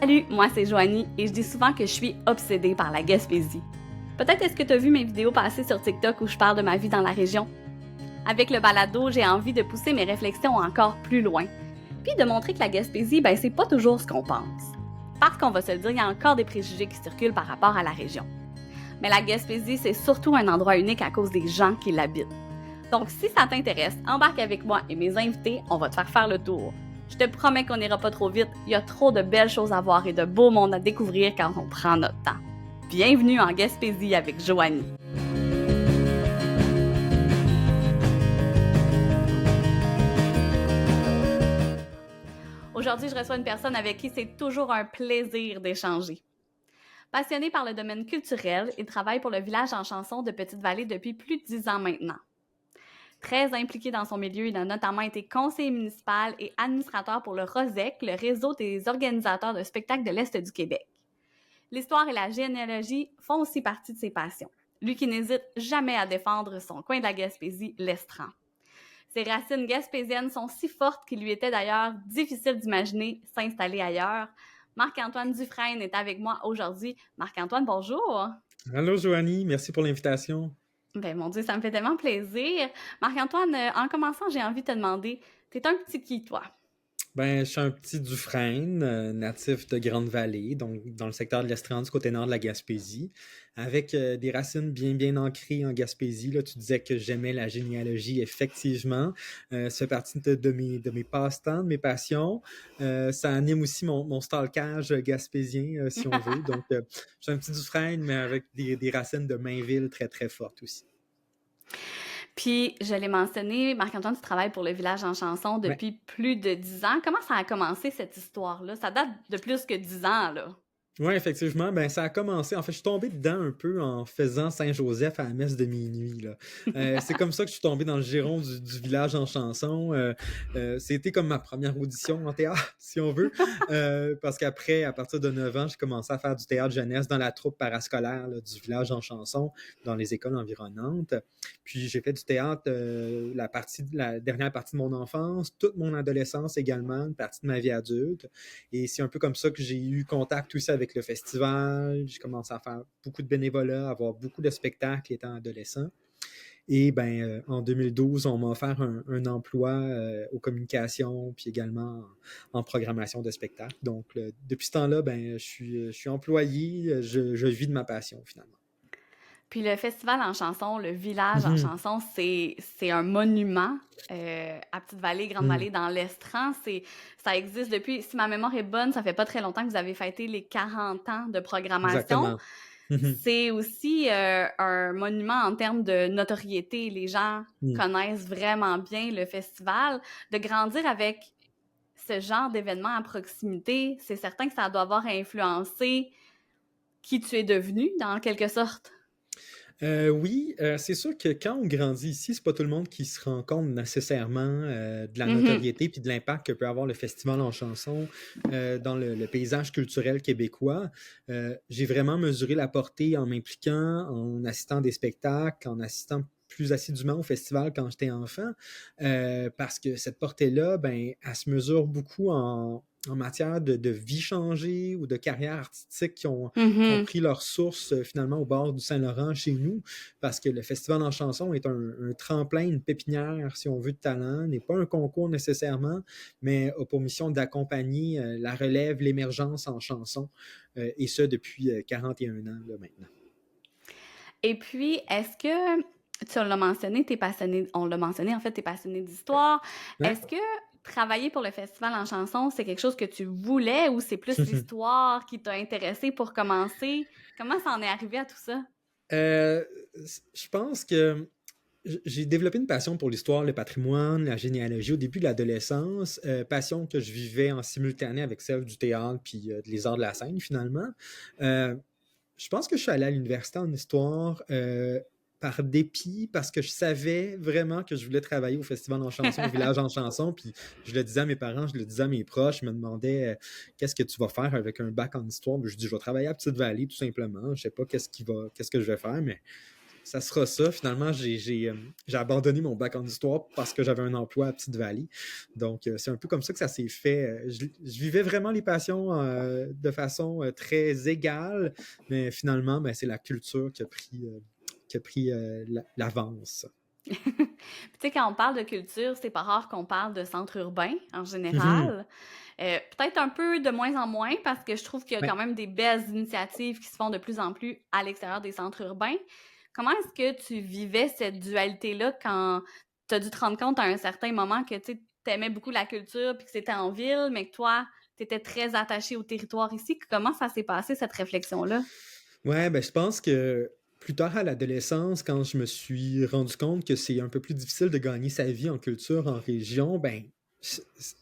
Salut, moi c'est Joanie et je dis souvent que je suis obsédée par la Gaspésie. Peut-être est-ce que tu as vu mes vidéos passer sur TikTok où je parle de ma vie dans la région? Avec le balado, j'ai envie de pousser mes réflexions encore plus loin. Puis de montrer que la Gaspésie, c'est pas toujours ce qu'on pense. Parce qu'on va se le dire, il y a encore des préjugés qui circulent par rapport à la région. Mais la Gaspésie, c'est surtout un endroit unique à cause des gens qui l'habitent. Donc si ça t'intéresse, embarque avec moi et mes invités, on va te faire le tour. Je te promets qu'on n'ira pas trop vite, il y a trop de belles choses à voir et de beaux mondes à découvrir quand on prend notre temps. Bienvenue en Gaspésie avec Joanie. Aujourd'hui, je reçois une personne avec qui c'est toujours un plaisir d'échanger. Passionné par le domaine culturel, il travaille pour le village en chanson de Petite-Vallée depuis plus de 10 ans maintenant. Très impliqué dans son milieu, il a notamment été conseiller municipal et administrateur pour le ROSEC, le réseau des organisateurs de spectacles de l'Est du Québec. L'histoire et la généalogie font aussi partie de ses passions. Lui qui n'hésite jamais à défendre son coin de la Gaspésie, l'Estran. Ses racines gaspésiennes sont si fortes qu'il lui était d'ailleurs difficile d'imaginer s'installer ailleurs. Marc-Antoine Dufresne est avec moi aujourd'hui. Marc-Antoine, bonjour! Allô Joanie, merci pour l'invitation. Mon Dieu, ça me fait tellement plaisir. Marc-Antoine, en commençant, j'ai envie de te demander, t'es un petit qui, toi? Je suis un petit Dufresne, natif de Grande-Vallée, donc dans le secteur de l'Estran, du côté nord de la Gaspésie, avec des racines bien ancrées en Gaspésie. Là, tu disais que j'aimais la généalogie, effectivement. Ça fait partie de mes passe-temps, de mes passions. Ça anime aussi mon stalkage gaspésien, si on veut. Donc, je suis un petit Dufresne, mais avec des racines de Mainville très fortes aussi. Puis, je l'ai mentionné, Marc-Antoine, tu travailles pour le village en chanson Ouais. depuis plus de 10 ans. Comment ça a commencé, cette histoire-là? Ça date de plus que 10 ans, là. Oui, effectivement, ça a commencé. En fait, je suis tombé dedans un peu en faisant Saint-Joseph à la messe de minuit, là. C'est comme ça que je suis tombé dans le giron du village en chanson. C'était comme ma première audition en théâtre, si on veut. Parce qu'après, à partir de 9 ans, j'ai commencé à faire du théâtre jeunesse dans la troupe parascolaire là, du village en chanson, dans les écoles environnantes. Puis j'ai fait du théâtre la dernière partie de mon enfance, toute mon adolescence également, une partie de ma vie adulte. Et c'est un peu comme ça que j'ai eu contact aussi avec le festival. J'ai commencé à faire beaucoup de bénévolat, à avoir beaucoup de spectacles étant adolescent. Et en 2012, on m'a offert un emploi aux communications, puis également en programmation de spectacles. Donc, depuis ce temps-là, je suis employé, je vis de ma passion finalement. Puis le festival en chanson, le village en Mhm. chanson, c'est un monument à Petite-Vallée, Mhm. Grande-Vallée, dans l'Estran. Ça existe depuis, si ma mémoire est bonne, ça fait pas très longtemps que vous avez fêté les 40 ans de programmation. Exactement. Mhm. C'est aussi un monument en termes de notoriété. Les gens Mhm. connaissent vraiment bien le festival. De grandir avec ce genre d'événement à proximité, c'est certain que ça doit avoir influencé qui tu es devenu, dans quelque sorte. Oui, c'est sûr que quand on grandit ici, c'est pas tout le monde qui se rend compte nécessairement de la Mhm. notoriété puis de l'impact que peut avoir le festival en chanson dans le paysage culturel québécois. J'ai vraiment mesuré la portée en m'impliquant, en assistant à des spectacles, en assistant plus assidûment au festival quand j'étais enfant, parce que cette portée-là, elle se mesure beaucoup en matière de vie changée ou de carrière artistique qui ont Mhm. pris leur source finalement au bord du Saint-Laurent chez nous, parce que le Festival en chanson est un tremplin, une pépinière, si on veut, de talent, n'est pas un concours nécessairement, mais a pour mission d'accompagner la relève, l'émergence en chanson, et ce depuis 41 ans là, maintenant. Et puis, est-ce que, tu l'as mentionné, t'es passionné, on l'a mentionné, en fait, t'es passionné d'histoire. Ouais. Est-ce que travailler pour le festival en chanson, c'est quelque chose que tu voulais ou c'est plus l'histoire qui t'a intéressé pour commencer? Comment ça en est arrivé à tout ça? Euh, je pense que j'ai développé une passion pour l'histoire, le patrimoine, la généalogie au début de l'adolescence, passion que je vivais en simultané avec celle du théâtre puis les arts de la scène finalement. Euh, je pense que je suis allé à l'université en histoire par dépit, parce que je savais vraiment que je voulais travailler au festival en chanson, au village en chanson, puis je le disais à mes parents, je le disais à mes proches, je me demandais qu'est-ce que tu vas faire avec un bac en histoire. Je dis, je vais travailler à Petite-Vallée tout simplement, je sais pas qu'est-ce que je vais faire, mais ça sera ça. Finalement, j'ai abandonné mon bac en histoire parce que j'avais un emploi à Petite-Vallée. Donc, c'est un peu comme ça que ça s'est fait. Je vivais vraiment les passions de façon très égale, mais finalement, ben, c'est la culture qui a pris l'avance. Puis, tu sais, quand on parle de culture, c'est pas rare qu'on parle de centre urbain en Mhm. général. Peut-être un peu de moins en moins parce que je trouve qu'il y a Ouais. quand même des belles initiatives qui se font de plus en plus à l'extérieur des centres urbains. Comment est-ce que tu vivais cette dualité-là quand tu as dû te rendre compte à un certain moment que tu aimais beaucoup la culture puis que c'était en ville, mais que toi, tu étais très attaché au territoire ici? Comment ça s'est passé, cette réflexion-là? Ouais, ben, je pense que plus tard à l'adolescence, quand je me suis rendu compte que c'est un peu plus difficile de gagner sa vie en culture, en région, ben,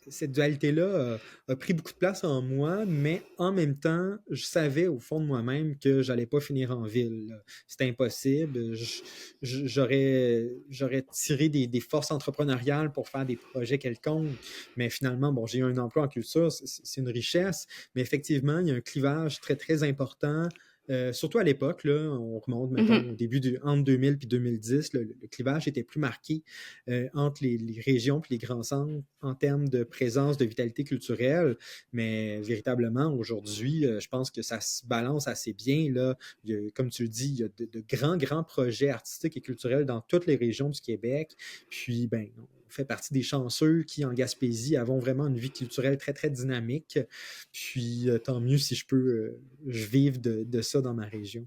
cette dualité-là a pris beaucoup de place en moi, mais en même temps, je savais au fond de moi-même que j'allais pas finir en ville, là. C'était impossible. J'aurais tiré des forces entrepreneuriales pour faire des projets quelconques, mais finalement, bon, j'ai eu un emploi en culture, c'est une richesse, mais effectivement, il y a un clivage très, très important. Surtout à l'époque, là, on remonte, mettons, Mhm. au début entre 2000 et 2010, le clivage était plus marqué entre les régions et les grands centres en termes de présence, de vitalité culturelle. Mais véritablement, aujourd'hui, je pense que ça se balance assez bien. Là. Comme tu le dis, il y a de grands, grands projets artistiques et culturels dans toutes les régions du Québec. Puis, ben, on fait partie des chanceux qui, en Gaspésie, avons vraiment une vie culturelle très, très dynamique. Puis, tant mieux si je vive de ça dans ma région.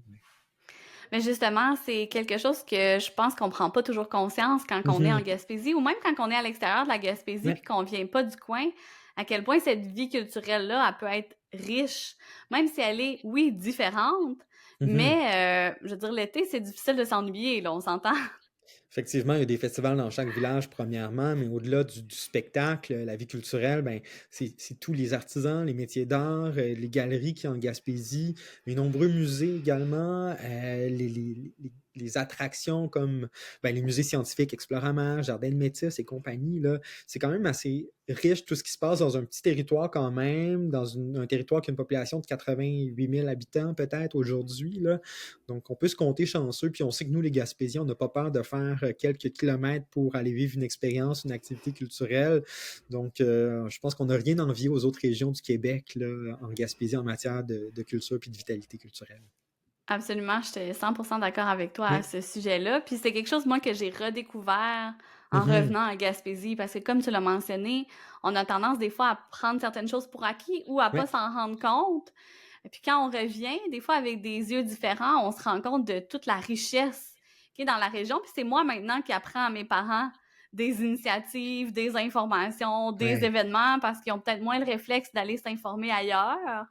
Mais justement, c'est quelque chose que je pense qu'on prend pas toujours conscience quand on est en Mhm. Gaspésie ou même quand on est à l'extérieur de la Gaspésie Ouais. puis qu'on vient pas du coin, à quel point cette vie culturelle-là, elle peut être riche, même si elle est, oui, différente, Mhm. mais je veux dire, l'été, c'est difficile de s'ennuyer, là, on s'entend? Effectivement, il y a des festivals dans chaque village, premièrement, mais au-delà du spectacle, la vie culturelle, ben, c'est tous les artisans, les métiers d'art, les galeries qui en Gaspésie, les nombreux musées également, les attractions comme ben, les musées scientifiques, Explorama, Jardin de Métis et compagnie, là, c'est quand même assez riche tout ce qui se passe dans un petit territoire quand même, dans un territoire qui a une population de 88 000 habitants peut-être aujourd'hui, là. Donc, on peut se compter chanceux, puis on sait que nous, les Gaspésiens, on n'a pas peur de faire quelques kilomètres pour aller vivre une expérience, une activité culturelle. Donc, je pense qu'on n'a rien à envier aux autres régions du Québec, là, en Gaspésie, en matière de culture et de vitalité culturelle. Absolument, j'étais 100% d'accord avec toi à Oui. ce sujet-là. Puis c'est quelque chose, moi, que j'ai redécouvert en Mhm. revenant à Gaspésie, parce que comme tu l'as mentionné, on a tendance des fois à prendre certaines choses pour acquis ou à Oui. pas s'en rendre compte. Et puis quand on revient, des fois avec des yeux différents, on se rend compte de toute la richesse qui est dans la région. Puis c'est moi maintenant qui apprends à mes parents des initiatives, des informations, des Ouais. événements, parce qu'ils ont peut-être moins le réflexe d'aller s'informer ailleurs.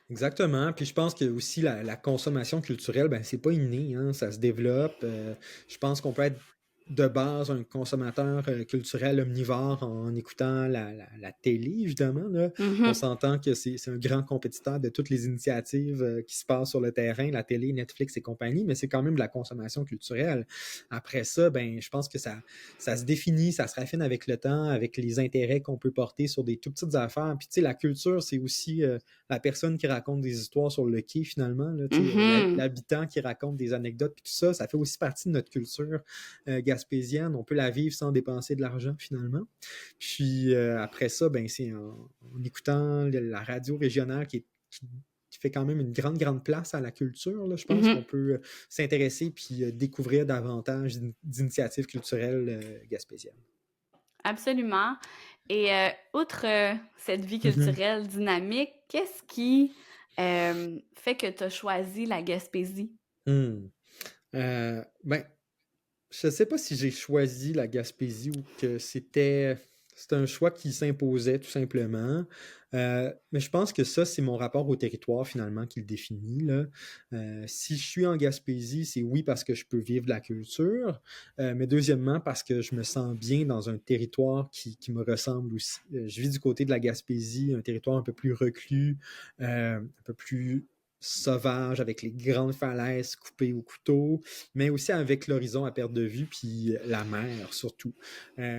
Exactement. Puis je pense que aussi la consommation culturelle, ben c'est pas inné, hein, ça se développe. Je pense qu'on peut être de base un consommateur culturel omnivore en écoutant la télé, évidemment. Là. On Mhm. s'entend que c'est un grand compétiteur de toutes les initiatives qui se passent sur le terrain, la télé, Netflix et compagnie, mais c'est quand même de la consommation culturelle. Après ça, ben je pense que ça se définit, ça se raffine avec le temps, avec les intérêts qu'on peut porter sur des tout petites affaires. Puis tu sais, la culture, c'est aussi la personne qui raconte des histoires sur le quai, finalement, là, Mhm. l'habitant qui raconte des anecdotes, puis tout ça, ça fait aussi partie de notre culture gaspésienne. On peut la vivre sans dépenser de l'argent, finalement. Puis après ça, ben, c'est en écoutant la radio régionale qui fait quand même une grande, grande place à la culture, là, je pense qu'on Mhm. peut s'intéresser puis découvrir davantage d'initiatives culturelles gaspésiennes. Absolument. Et outre cette vie Mhm. culturelle dynamique, qu'est-ce qui fait que tu as choisi la Gaspésie? Hmm. Ben, je sais pas si j'ai choisi la Gaspésie ou que c'était un choix qui s'imposait tout simplement. Mais je pense que ça, c'est mon rapport au territoire finalement qui le définit, là. Si je suis en Gaspésie, c'est oui parce que je peux vivre de la culture, mais deuxièmement parce que je me sens bien dans un territoire qui me ressemble aussi. Je vis du côté de la Gaspésie, un territoire un peu plus reclus, un peu plus sauvage, avec les grandes falaises coupées au couteau, mais aussi avec l'horizon à perte de vue, puis la mer surtout.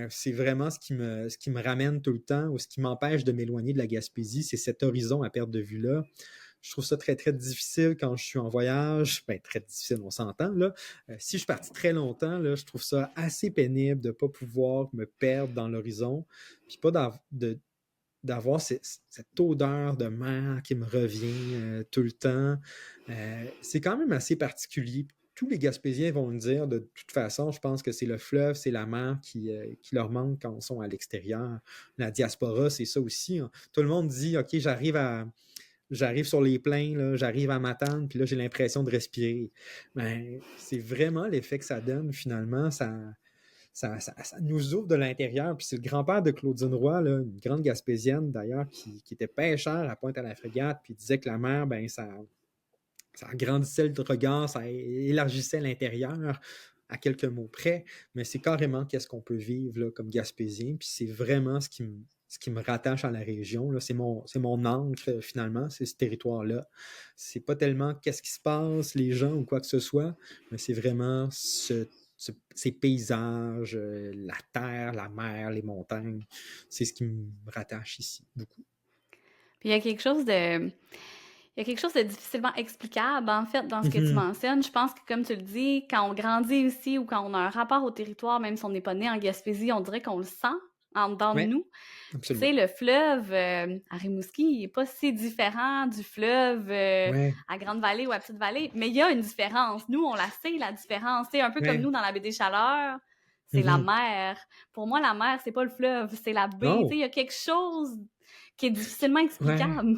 C'est vraiment ce qui me ramène tout le temps, ou ce qui m'empêche de m'éloigner de la Gaspésie, c'est cet horizon à perte de vue-là. je trouve ça très, très difficile quand je suis en voyage. Ben, très difficile, on s'entend, là. Si je suis parti très longtemps, là, je trouve ça assez pénible de ne pas pouvoir me perdre dans l'horizon, puis pas d'avoir cette odeur de mer qui me revient tout le temps. C'est quand même assez particulier. Tous les Gaspésiens vont le dire, de toute façon, je pense que c'est le fleuve, c'est la mer qui leur manque quand ils sont à l'extérieur. La diaspora, c'est ça aussi, hein. Tout le monde dit, OK, j'arrive sur les plains, là, j'arrive à Matane, puis là, j'ai l'impression de respirer. Mais c'est vraiment l'effet que ça donne, finalement. Ça nous ouvre de l'intérieur. Puis c'est le grand-père de Claudine Roy, là, une grande Gaspésienne d'ailleurs, qui était pêcheur à Pointe-à-la-Frégate, puis disait que la mer, ben, ça agrandissait le regard, ça élargissait l'intérieur à quelques mots près, mais c'est carrément qu'est-ce qu'on peut vivre là, comme Gaspésien, puis c'est vraiment ce qui me rattache à la région. Là. C'est mon ancre, finalement, c'est ce territoire-là. C'est pas tellement qu'est-ce qui se passe, les gens ou quoi que ce soit, mais c'est vraiment ces paysages, la terre, la mer, les montagnes. C'est ce qui me rattache ici, beaucoup. Puis il y a quelque chose de... Il y a quelque chose de difficilement explicable, en fait, dans ce que tu Mhm. mentionnes. Je pense que, comme tu le dis, quand on grandit ici ou quand on a un rapport au territoire, même si on n'est pas né en Gaspésie, on dirait qu'on le sent en dedans de Oui, nous. Puis, tu absolument. sais, le fleuve à Rimouski, il n'est pas si différent du fleuve Ouais. à Grande-Vallée ou à Petite-Vallée, mais il y a une différence. Nous, on la sait, la différence. C'est un peu comme Ouais. nous dans la baie des Chaleurs, c'est la Mhm. mer. Pour moi, la mer, c'est pas le fleuve, c'est la baie. Tu sais, Oh, il y a quelque chose qui est difficilement ouais. explicable.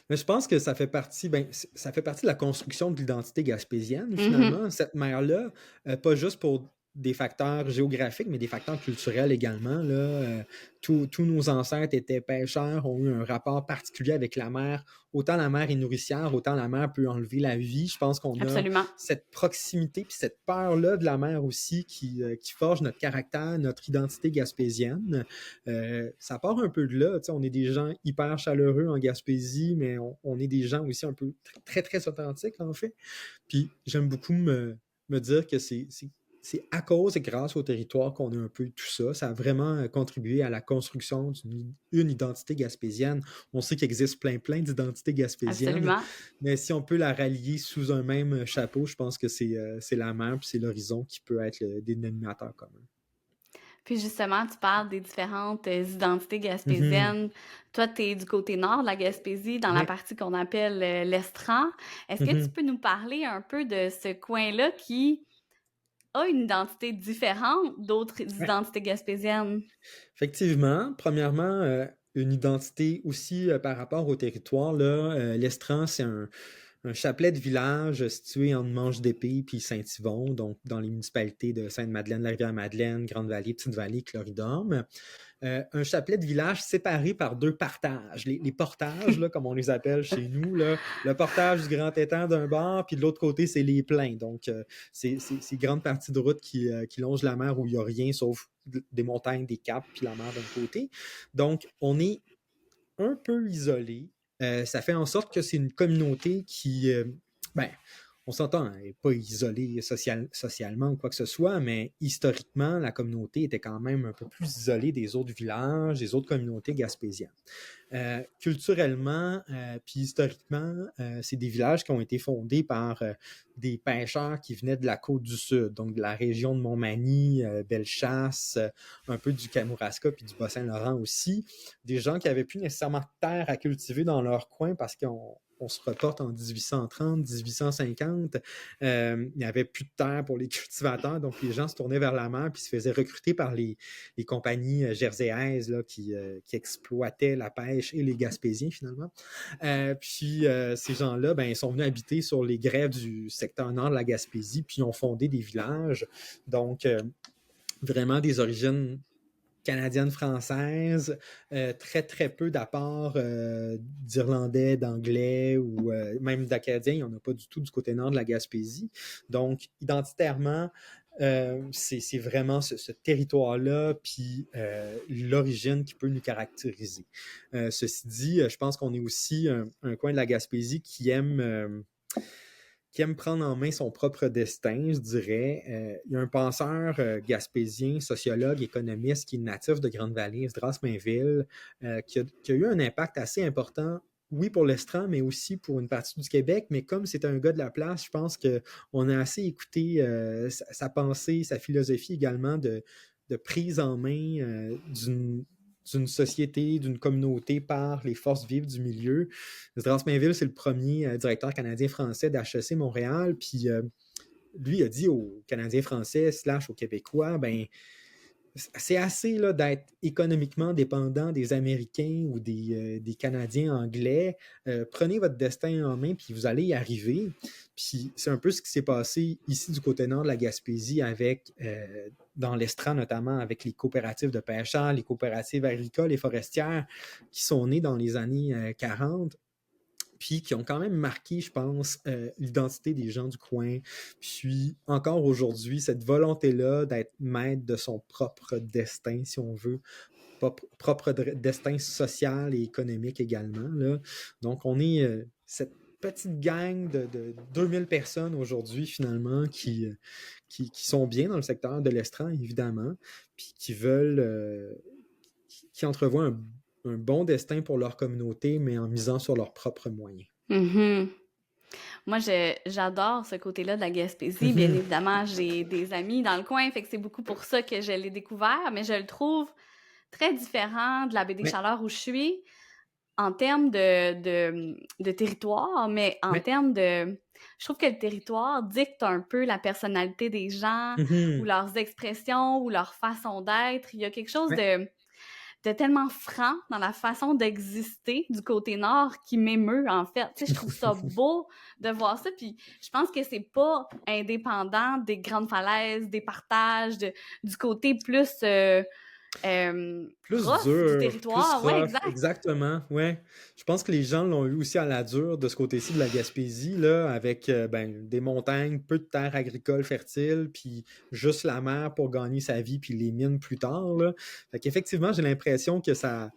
Mais je pense que ça fait partie, ben, ça fait partie de la construction de l'identité gaspésienne, Mhm. finalement, cette mer-là, pas juste pour des facteurs géographiques, mais des facteurs culturels également. Là. Tous nos ancêtres étaient pêcheurs, ont eu un rapport particulier avec la mer. Autant la mer est nourricière, autant la mer peut enlever la vie. Je pense qu'on a Absolument. cette proximité puis cette peur-là de la mer aussi qui forge notre caractère, notre identité gaspésienne. Ça part un peu de là. On est des gens hyper chaleureux en Gaspésie, mais on est des gens aussi un peu très, très authentiques, en fait. Puis j'aime beaucoup me dire que c'est à cause et grâce au territoire qu'on a un peu tout ça. Ça a vraiment contribué à la construction d'une identité gaspésienne. On sait qu'il existe plein d'identités gaspésiennes, Absolument. mais si on peut la rallier sous un même chapeau, je pense que c'est la mer puis c'est l'horizon qui peut être le dénominateur commun. Puis justement, tu parles des différentes identités Mhm. gaspésiennes. Toi, tu es du côté nord de la Gaspésie, dans la Ouais. partie qu'on appelle l'Estran. Est-ce que tu Mhm. peux nous parler un peu de ce coin-là qui a une identité différente d'autres Ouais. identités gaspésiennes? Effectivement, premièrement, une identité aussi par rapport au territoire. Là, l'Estran, c'est un chapelet de village situé entre Manche d'Épée puis Saint-Yvon, donc dans les municipalités de Sainte-Madeleine, la Rivière-Madeleine, Grande-Vallée, Petite-Vallée, Cloridorme. Un chapelet de village séparé par deux partages. Les portages, là, comme on les appelle chez nous, là, le portage du Grand Étang d'un bord, puis de l'autre côté, c'est les plains. Donc, c'est ces grandes parties de route qui longent la mer où il n'y a rien sauf des montagnes, des caps, puis la mer d'un côté. Donc, on est un peu isolé. Ça fait en sorte que c'est une communauté ben, on s'entend, elle n'est pas isolée socialement ou quoi que ce soit, mais historiquement, la communauté était quand même un peu plus isolée des autres villages, des autres communautés gaspésiennes. Culturellement, puis historiquement, c'est des villages qui ont été fondés par des pêcheurs qui venaient de la côte du sud, donc de la région de Montmagny, Bellechasse, un peu du Kamouraska puis du Bas-Saint-Laurent aussi. Des gens qui n'avaient plus nécessairement de terre à cultiver dans leur coin parce qu'on se reporte en 1830, 1850. Il n'y avait plus de terre pour les cultivateurs, donc les gens se tournaient vers la mer puis se faisaient recruter par les compagnies jerseyaises là, qui exploitaient la pêche et les Gaspésiens finalement. Puis ces gens-là, ben, ils sont venus habiter sur les grèves du secteur nord de la Gaspésie, puis ils ont fondé des villages. Donc, vraiment des origines canadienne française, très très peu d'apports d'Irlandais, d'Anglais ou même d'Acadiens, il n'y en a pas du tout du côté nord de la Gaspésie. Donc, identitairement, c'est vraiment ce territoire-là, puis l'origine qui peut nous caractériser. Ceci dit, je pense qu'on est aussi un coin de la Gaspésie qui aime prendre en main son propre destin, je dirais. Il y a un penseur gaspésien, sociologue, économiste qui est natif de Grande-Vallée, Esdras Mainville, qui a eu un impact assez important oui, pour l'Estran, mais aussi pour une partie du Québec. Mais comme c'est un gars de la place, je pense qu'on a assez écouté sa pensée, sa philosophie également de prise en main d'une société, d'une communauté par les forces vives du milieu. Zdras Mainville, c'est le premier directeur canadien-français d'HEC Montréal. Puis lui a dit aux Canadiens français / aux Québécois, ben c'est assez là, d'être économiquement dépendant des Américains ou des Canadiens anglais. Prenez votre destin en main, puis vous allez y arriver. Puis c'est un peu ce qui s'est passé ici du côté nord de la Gaspésie avec, dans l'Estran notamment, avec les coopératives de pêcheurs, les coopératives agricoles et forestières qui sont nées dans les années 40, puis qui ont quand même marqué, je pense, l'identité des gens du coin. Puis encore aujourd'hui, cette volonté-là d'être maître de son propre destin, si on veut, propre destin social et économique également. Là. Donc on est cette petite gang de 2000 personnes aujourd'hui, finalement, qui sont bien dans le secteur de l'Estran, évidemment, puis qui veulent, qui entrevoient un bon destin pour leur communauté, mais en misant sur leurs propres moyens. Mm-hmm. Moi, j'adore ce côté-là de la Gaspésie. Bien évidemment, j'ai des amis dans le coin, fait que c'est beaucoup pour ça que je l'ai découvert, mais je le trouve très différent de la baie des Chaleurs où je suis en termes de territoire, mais en termes de... Je trouve que le territoire dicte un peu la personnalité des gens ou leurs expressions ou leur façon d'être. Il y a quelque chose de tellement franc dans la façon d'exister du côté nord qui m'émeut, en fait. Tu sais, je trouve ça beau de voir ça, puis je pense que c'est pas indépendant des grandes falaises, des partages, du côté plus plus rough dur, du territoire. plus rough, Ouais, exact. exactement, ouais. Je pense que les gens l'ont eu aussi à la dure de ce côté-ci de la Gaspésie, là, avec des montagnes, peu de terres agricoles fertiles, puis juste la mer pour gagner sa vie, puis les mines plus tard, là. Fait qu'effectivement, j'ai l'impression que ça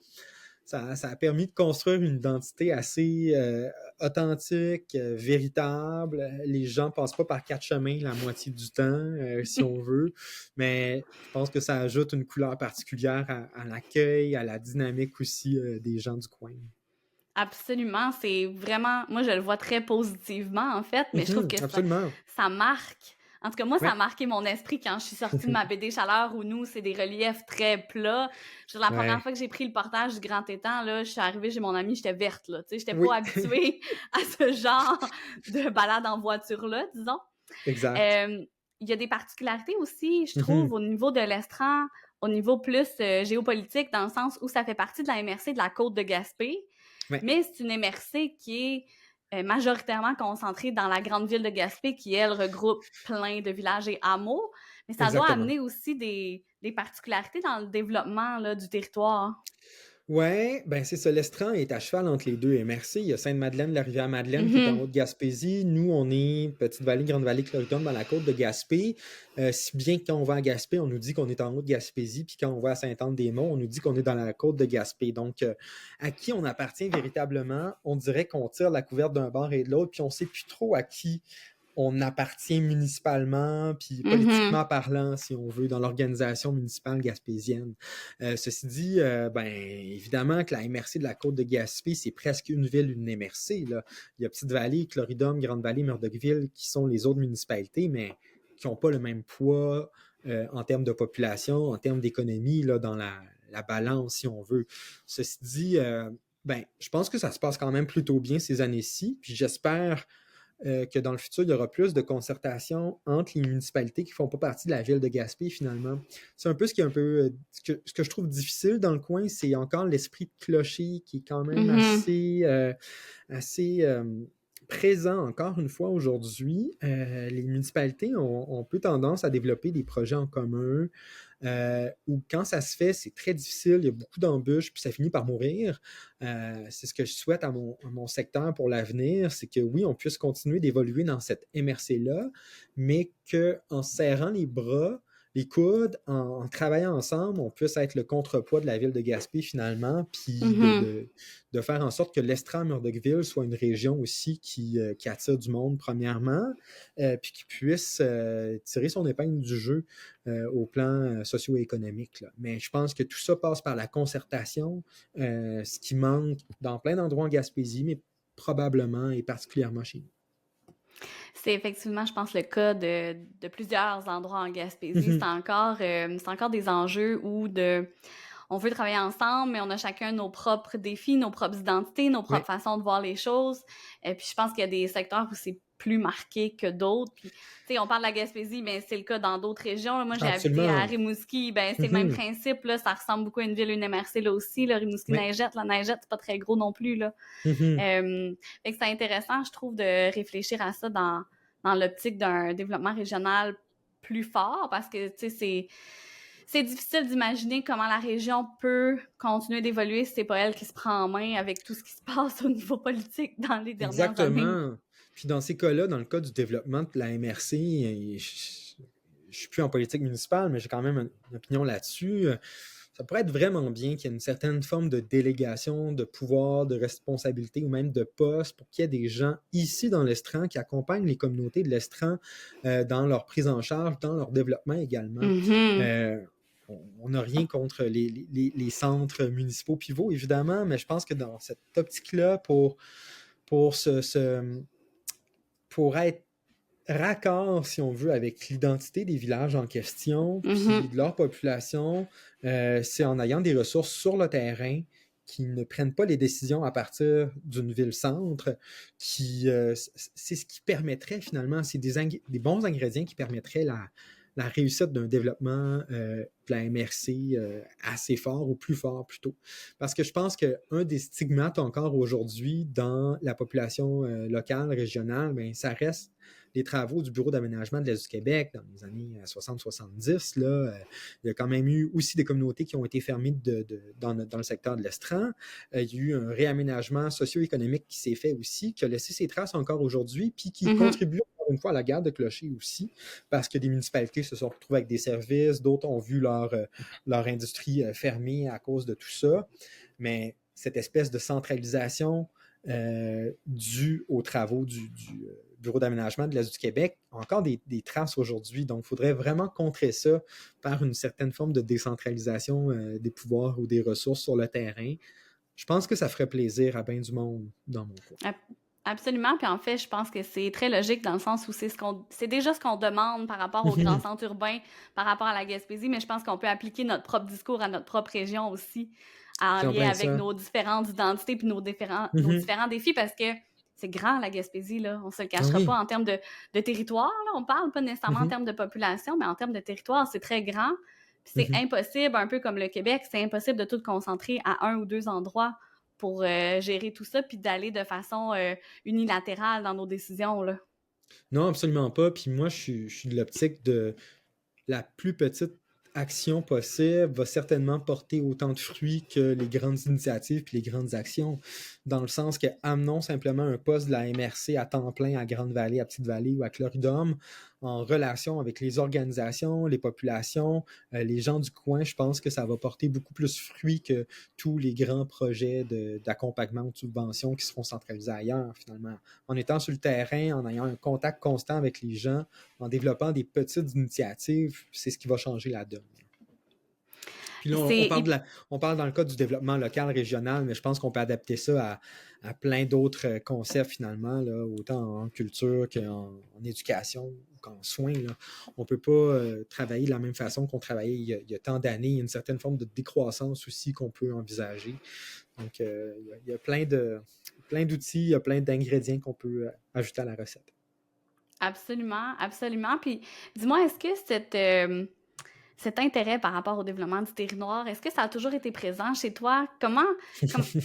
a permis de construire une identité assez authentique, véritable. Les gens ne passent pas par 4 chemins la moitié du temps, si on veut, mais je pense que ça ajoute une couleur particulière à l'accueil, à la dynamique aussi des gens du coin. Absolument, c'est vraiment... Moi, je le vois très positivement, en fait, mais je trouve que ça marque... En tout cas, moi, ça a marqué mon esprit quand je suis sortie de ma baie des Chaleurs où nous, c'est des reliefs très plats. La première fois que j'ai pris le portage du Grand Étang, là, je suis arrivée chez mon ami, j'étais verte, là. Tu sais, j'étais pas habituée à ce genre de balade en voiture-là, disons. Exact. Il y a des particularités aussi, je trouve, au niveau de l'Estran, au niveau plus géopolitique, dans le sens où ça fait partie de la MRC de la côte de Gaspé. Mais c'est une MRC qui est majoritairement concentrée dans la grande ville de Gaspé, qui, elle, regroupe plein de villages et hameaux. Mais ça doit amener aussi des particularités dans le développement là, du territoire. Oui, ben c'est ça. L'Estran est à cheval entre les deux MRC. Il y a Sainte-Madeleine, la rivière Madeleine, qui est en Haute-Gaspésie. Nous, on est Petite-Vallée, Grande-Vallée, Cloridum, dans la côte de Gaspé. Si bien que quand on va à Gaspé, on nous dit qu'on est en Haute-Gaspésie, puis quand on va à Sainte-Anne-des-Monts, on nous dit qu'on est dans la côte de Gaspé. Donc, à qui on appartient véritablement? On dirait qu'on tire la couverte d'un bord et de l'autre, puis on ne sait plus trop à qui on appartient municipalement, puis politiquement parlant, si on veut, dans l'organisation municipale gaspésienne. Ceci dit, évidemment que la MRC de la Côte de Gaspé, c'est presque une ville, une MRC. Là. Il y a Petite-Vallée, Cloridum, Grande-Vallée, Murdochville, qui sont les autres municipalités, mais qui n'ont pas le même poids en termes de population, en termes d'économie, là, dans la balance, si on veut. Ceci dit, je pense que ça se passe quand même plutôt bien ces années-ci, puis j'espère que dans le futur, il y aura plus de concertation entre les municipalités qui ne font pas partie de la ville de Gaspé, finalement. C'est un peu ce qui est un peu... ce que je trouve difficile dans le coin, c'est encore l'esprit de clocher qui est quand même assez présent encore une fois aujourd'hui. Les municipalités ont peu tendance à développer des projets en commun où quand ça se fait, c'est très difficile, il y a beaucoup d'embûches, puis ça finit par mourir. C'est ce que je souhaite à mon secteur pour l'avenir, c'est que oui, on puisse continuer d'évoluer dans cette MRC-là, mais qu'en serrant les bras, les coudes, en travaillant ensemble, on puisse être le contrepoids de la ville de Gaspé finalement, puis Mhm. de faire en sorte que l'Estran Murdochville soit une région aussi qui attire du monde premièrement, puis qui puisse tirer son épingle du jeu au plan socio-économique, là. Mais je pense que tout ça passe par la concertation, ce qui manque dans plein d'endroits en Gaspésie, mais probablement et particulièrement chez nous. C'est effectivement, je pense, le cas de plusieurs endroits en Gaspésie. C'est encore des enjeux où on veut travailler ensemble, mais on a chacun nos propres défis, nos propres identités, nos propres Oui, façons de voir les choses. Et puis je pense qu'il y a des secteurs où c'est plus marqué que d'autres. Puis, tu sais, on parle de la Gaspésie, mais c'est le cas dans d'autres régions. Moi, j'ai habité à absolument. Rimouski, ben c'est le même Mhm, principe, là. Ça ressemble beaucoup à une ville, une MRC, là aussi, là. oui. Rimouski-Neigette, la Neigette, c'est pas très gros non plus, là. Mhm. Fait que c'est intéressant, je trouve, de réfléchir à ça dans l'optique d'un développement régional plus fort, parce que, tu sais, c'est difficile d'imaginer comment la région peut continuer d'évoluer si c'est pas elle qui se prend en main avec tout ce qui se passe au niveau politique dans les dernières années. Exactement. Puis dans ces cas-là, dans le cas du développement de la MRC, je suis plus en politique municipale, mais j'ai quand même une opinion là-dessus. Ça pourrait être vraiment bien qu'il y ait une certaine forme de délégation, de pouvoir, de responsabilité ou même de poste pour qu'il y ait des gens ici dans l'Estran qui accompagnent les communautés de l'Estran dans leur prise en charge, dans leur développement également. Mhm. Euh, on n'a rien contre les centres municipaux pivots, évidemment, mais je pense que dans cette optique-là, pour, pour être raccord, si on veut, avec l'identité des villages en question, puis Mhm. de leur population, c'est en ayant des ressources sur le terrain qui ne prennent pas les décisions à partir d'une ville-centre, c'est ce qui permettrait finalement, c'est des bons ingrédients qui permettraient la réussite d'un développement de la MRC assez fort ou plus fort plutôt. Parce que je pense qu'un des stigmates encore aujourd'hui dans la population locale, régionale, ben, ça reste les travaux du Bureau d'aménagement de l'Est du Québec dans les années 60-70. Il y a quand même eu aussi des communautés qui ont été fermées dans le secteur de l'Estran. Il y a eu un réaménagement socio-économique qui s'est fait aussi, qui a laissé ses traces encore aujourd'hui, puis qui Mhm. contribue encore une fois à la garde de clocher aussi, parce que des municipalités se sont retrouvées avec des services, d'autres ont vu leur industrie fermée à cause de tout ça. Mais cette espèce de centralisation due aux travaux du Bureau d'aménagement de l'Est du Québec a encore des traces aujourd'hui. Donc, il faudrait vraiment contrer ça par une certaine forme de décentralisation des pouvoirs ou des ressources sur le terrain. Je pense que ça ferait plaisir à bien du monde dans mon coin. Ab- Absolument. Puis en fait, je pense que c'est très logique dans le sens où c'est déjà ce qu'on demande par rapport aux grands centres urbains, par rapport à la Gaspésie, mais je pense qu'on peut appliquer notre propre discours à notre propre région aussi, en J'aime lien bien avec ça. nos différentes identités puis nos Mhm. différents défis, parce que c'est grand, la Gaspésie, là. On se le Ah cachera oui. pas en termes de territoire, là. On parle pas nécessairement en Mhm. termes de population, mais en termes de territoire, c'est très grand. Puis c'est Mhm. impossible, un peu comme le Québec, c'est impossible de tout concentrer à un ou deux endroits pour gérer tout ça, puis d'aller de façon unilatérale dans nos décisions, là. Non, absolument pas. Puis moi, je suis de l'optique de la plus petite action possible va certainement porter autant de fruits que les grandes initiatives et les grandes actions, dans le sens que amenons simplement un poste de la MRC à temps plein à Grande-Vallée, à Petite-Vallée ou à Cloridum en relation avec les organisations, les populations, les gens du coin. Je pense que ça va porter beaucoup plus fruit que tous les grands projets d'accompagnement ou de subvention qui seront centralisés ailleurs, finalement. En étant sur le terrain, en ayant un contact constant avec les gens, en développant des petites initiatives, c'est ce qui va changer la donne. Puis là, on parle, C'est on parle dans le cas du développement local, régional, mais je pense qu'on peut adapter ça à plein d'autres concepts finalement, là, autant en culture qu'en éducation qu'en soins. Là. On ne peut pas travailler de la même façon qu'on travaillait il y a tant d'années. Il y a une certaine forme de décroissance aussi qu'on peut envisager. Donc, il y a plein d'outils, il y a plein d'ingrédients qu'on peut ajouter à la recette. absolument, absolument. Puis dis-moi, est-ce que cet intérêt par rapport au développement du territoire, est-ce que ça a toujours été présent chez toi?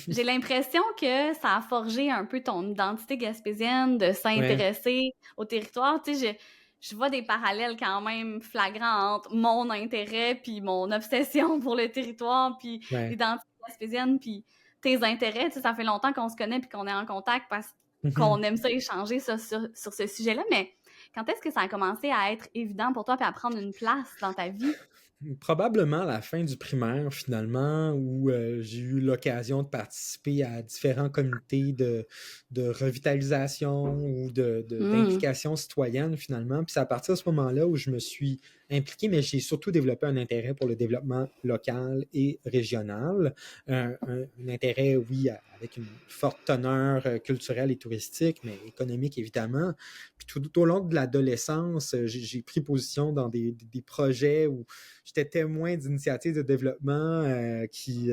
J'ai l'impression que ça a forgé un peu ton identité gaspésienne de Ouais. s'intéresser au territoire. Tu sais, je vois des parallèles quand même flagrants entre mon intérêt puis mon obsession pour le territoire puis Ouais. l'identité gaspésienne puis tes intérêts. Tu sais, ça fait longtemps qu'on se connaît puis qu'on est en contact parce qu'on Mhm. aime ça échanger sur ce sujet-là. Mais Quand est-ce que ça a commencé à être évident pour toi puis à prendre une place dans ta vie? Probablement à la fin du primaire, finalement, où j'ai eu l'occasion de participer à différents comités de revitalisation ou Hmm. d'implication citoyenne, finalement. Puis c'est à partir de ce moment-là où je me suis impliqué, mais j'ai surtout développé un intérêt pour le développement local et régional. Un intérêt, oui, avec une forte teneur culturelle et touristique, mais économique, évidemment. Puis tout au long de l'adolescence, j'ai pris position dans des projets où j'étais témoin d'initiatives de développement qui